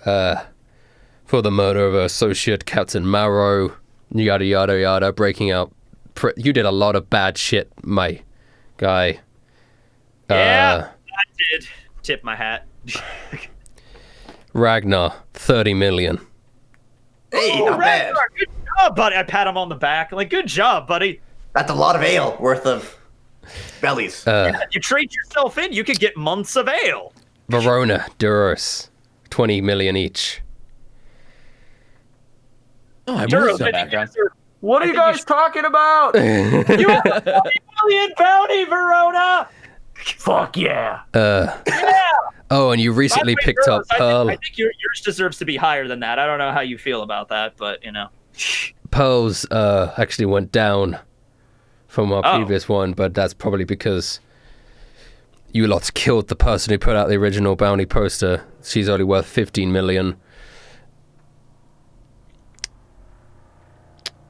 S1: For the murder of Associate Captain Marrow, yada yada yada, breaking out. You did a lot of bad shit, my guy.
S3: Yeah, I did. Tip my hat.
S1: Ragnar, 30 million.
S4: Hey,
S3: Oh,
S4: not bad.
S3: Ragnar, good job, buddy. I pat him on the back. Like, good job, buddy.
S4: That's a lot of ale worth of bellies.
S3: You trade yourself in, you could get months of ale.
S1: Verona, Duros, 20 million each.
S6: Oh, I
S3: Duros,
S6: moved some
S3: I think
S6: background.
S2: What are you guys talking about?
S3: You have a 20 million bounty, Verona.
S2: Fuck yeah.
S1: Oh, and you recently
S3: By the way,
S1: picked up
S3: Duros,
S1: Pearl.
S3: I think yours deserves to be higher than that. I don't know how you feel about that, but, you know.
S1: Pearl's actually went down from our
S3: Oh.
S1: previous one, but that's probably because you lots killed the person who put out the original bounty poster. She's only worth 15 million.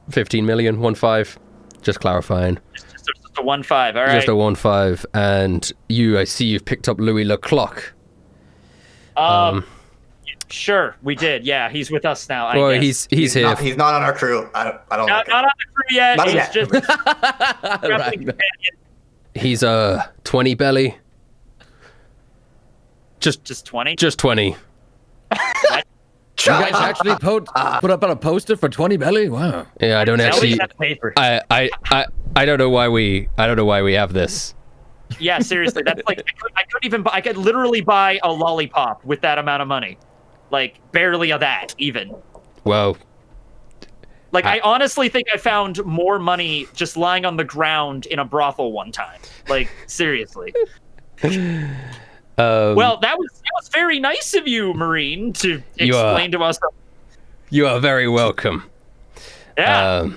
S1: 15 million, 1.5. Just clarifying.
S3: Just a 1-5, all right.
S1: Just a 1.5. And you, I see you've picked up Louis Leclerc.
S3: Sure, we did. Yeah, he's with us now. I
S1: Well,
S3: guess.
S1: he's here.
S4: He's not on our crew. I don't
S3: Not,
S4: like
S3: not on the crew yet.
S4: Not
S3: He's
S4: yet.
S3: just traveling companion.
S1: He's 20 belly.
S3: Just 20.
S1: Just 20.
S6: You guys actually put up on a poster for 20 belly? Wow.
S1: Yeah, I don't
S3: At least
S1: actually.
S3: that's paper.
S1: I don't know why we have this.
S3: Yeah, seriously, that's like I couldn't even buy. I could literally buy a lollipop with that amount of money, like barely of that even.
S1: Well,
S3: Like I honestly think I found more money just lying on the ground in a brothel one time. Like seriously. Well, that was very nice of you, Marine, to
S1: You are-
S3: explain to us.
S1: you are very welcome.
S3: Yeah.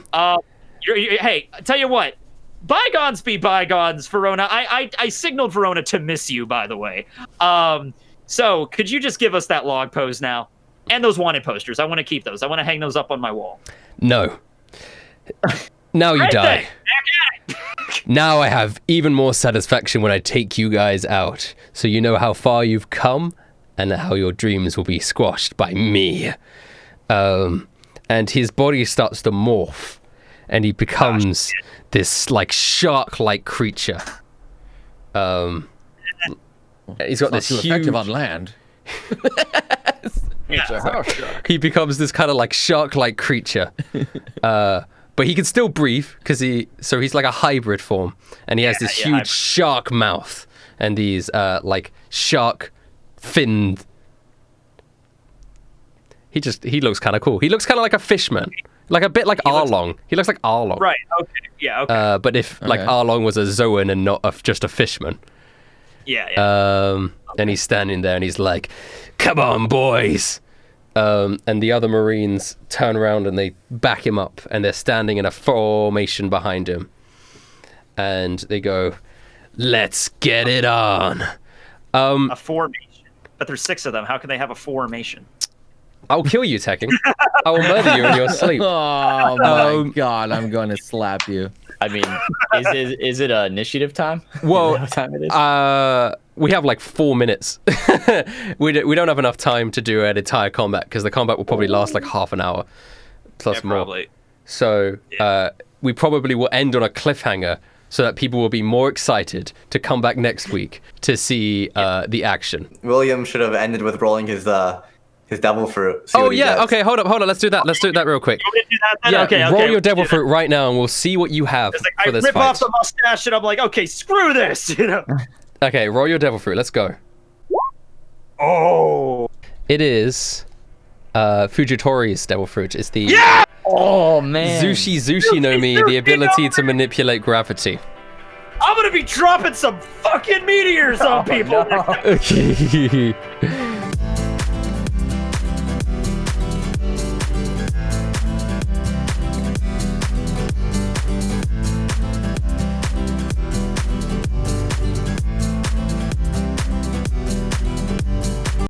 S3: Hey, tell you what. Bygones be bygones, Verona. I signaled Verona to miss you, by the way. So could you just give us that log pose now? And those wanted posters. I want to keep those. I want to hang those up on my wall.
S1: No. Now you
S3: Right
S1: die.
S3: then. Back at it.
S1: Now I have even more satisfaction when I take you guys out, so you know how far you've come and how your dreams will be squashed by me. And his body starts to morph, and he becomes this like shark-like creature. He's got
S6: Not
S1: this
S6: too
S1: huge.
S6: effective on land. It's a house shark.
S1: he becomes this kind of like shark-like creature. But he can still breathe because he's like a hybrid form, and he has this huge
S3: hybrid.
S1: shark mouth and these like shark finned. He looks kind of cool. He looks kind of like a fishman, like a bit like Arlong. He looks like Arlong.
S3: Right. Okay. Yeah. Okay.
S1: But if like Arlong was a Zoan and not just a fishman.
S3: Yeah.
S1: And he's standing there and he's like, "Come on, boys." And the other Marines turn around and they back him up, and they're standing in a formation behind him. And they go, "Let's get it on."
S3: A formation. But there's 6 of them. How can they have a formation?
S1: I'll kill you, Tekking. I will murder you in your sleep.
S6: Oh my god, I'm going to slap you.
S2: I mean, is it initiative time?
S1: Well,
S2: Is that what time it is?
S1: we have like 4 minutes. we don't have enough time to do an entire combat because the combat will probably last like half an hour plus more.
S3: Probably.
S1: So we probably will end on a cliffhanger so that people will be more excited to come back next week to see the action.
S4: William should have ended with rolling his devil fruit. See
S1: Oh
S4: what he
S1: yeah,
S4: gets.
S1: okay, hold up. Let's do that. Let's do that real quick.
S3: Want me to do that then?
S1: Yeah,
S3: Okay.
S1: roll
S3: Okay.
S1: your devil fruit right now, and we'll see what you have
S3: It's like
S1: for
S3: I
S1: this
S3: rip
S1: fight.
S3: off the mustache, and I'm like, okay, screw this. You know.
S1: Okay, roll your devil fruit. Let's go.
S3: Oh.
S1: It is Fujitori's devil fruit. It's the
S2: Oh man.
S1: Zushi no Mi, the ability to manipulate gravity.
S3: I'm gonna be dropping some fucking meteors on people.
S2: No.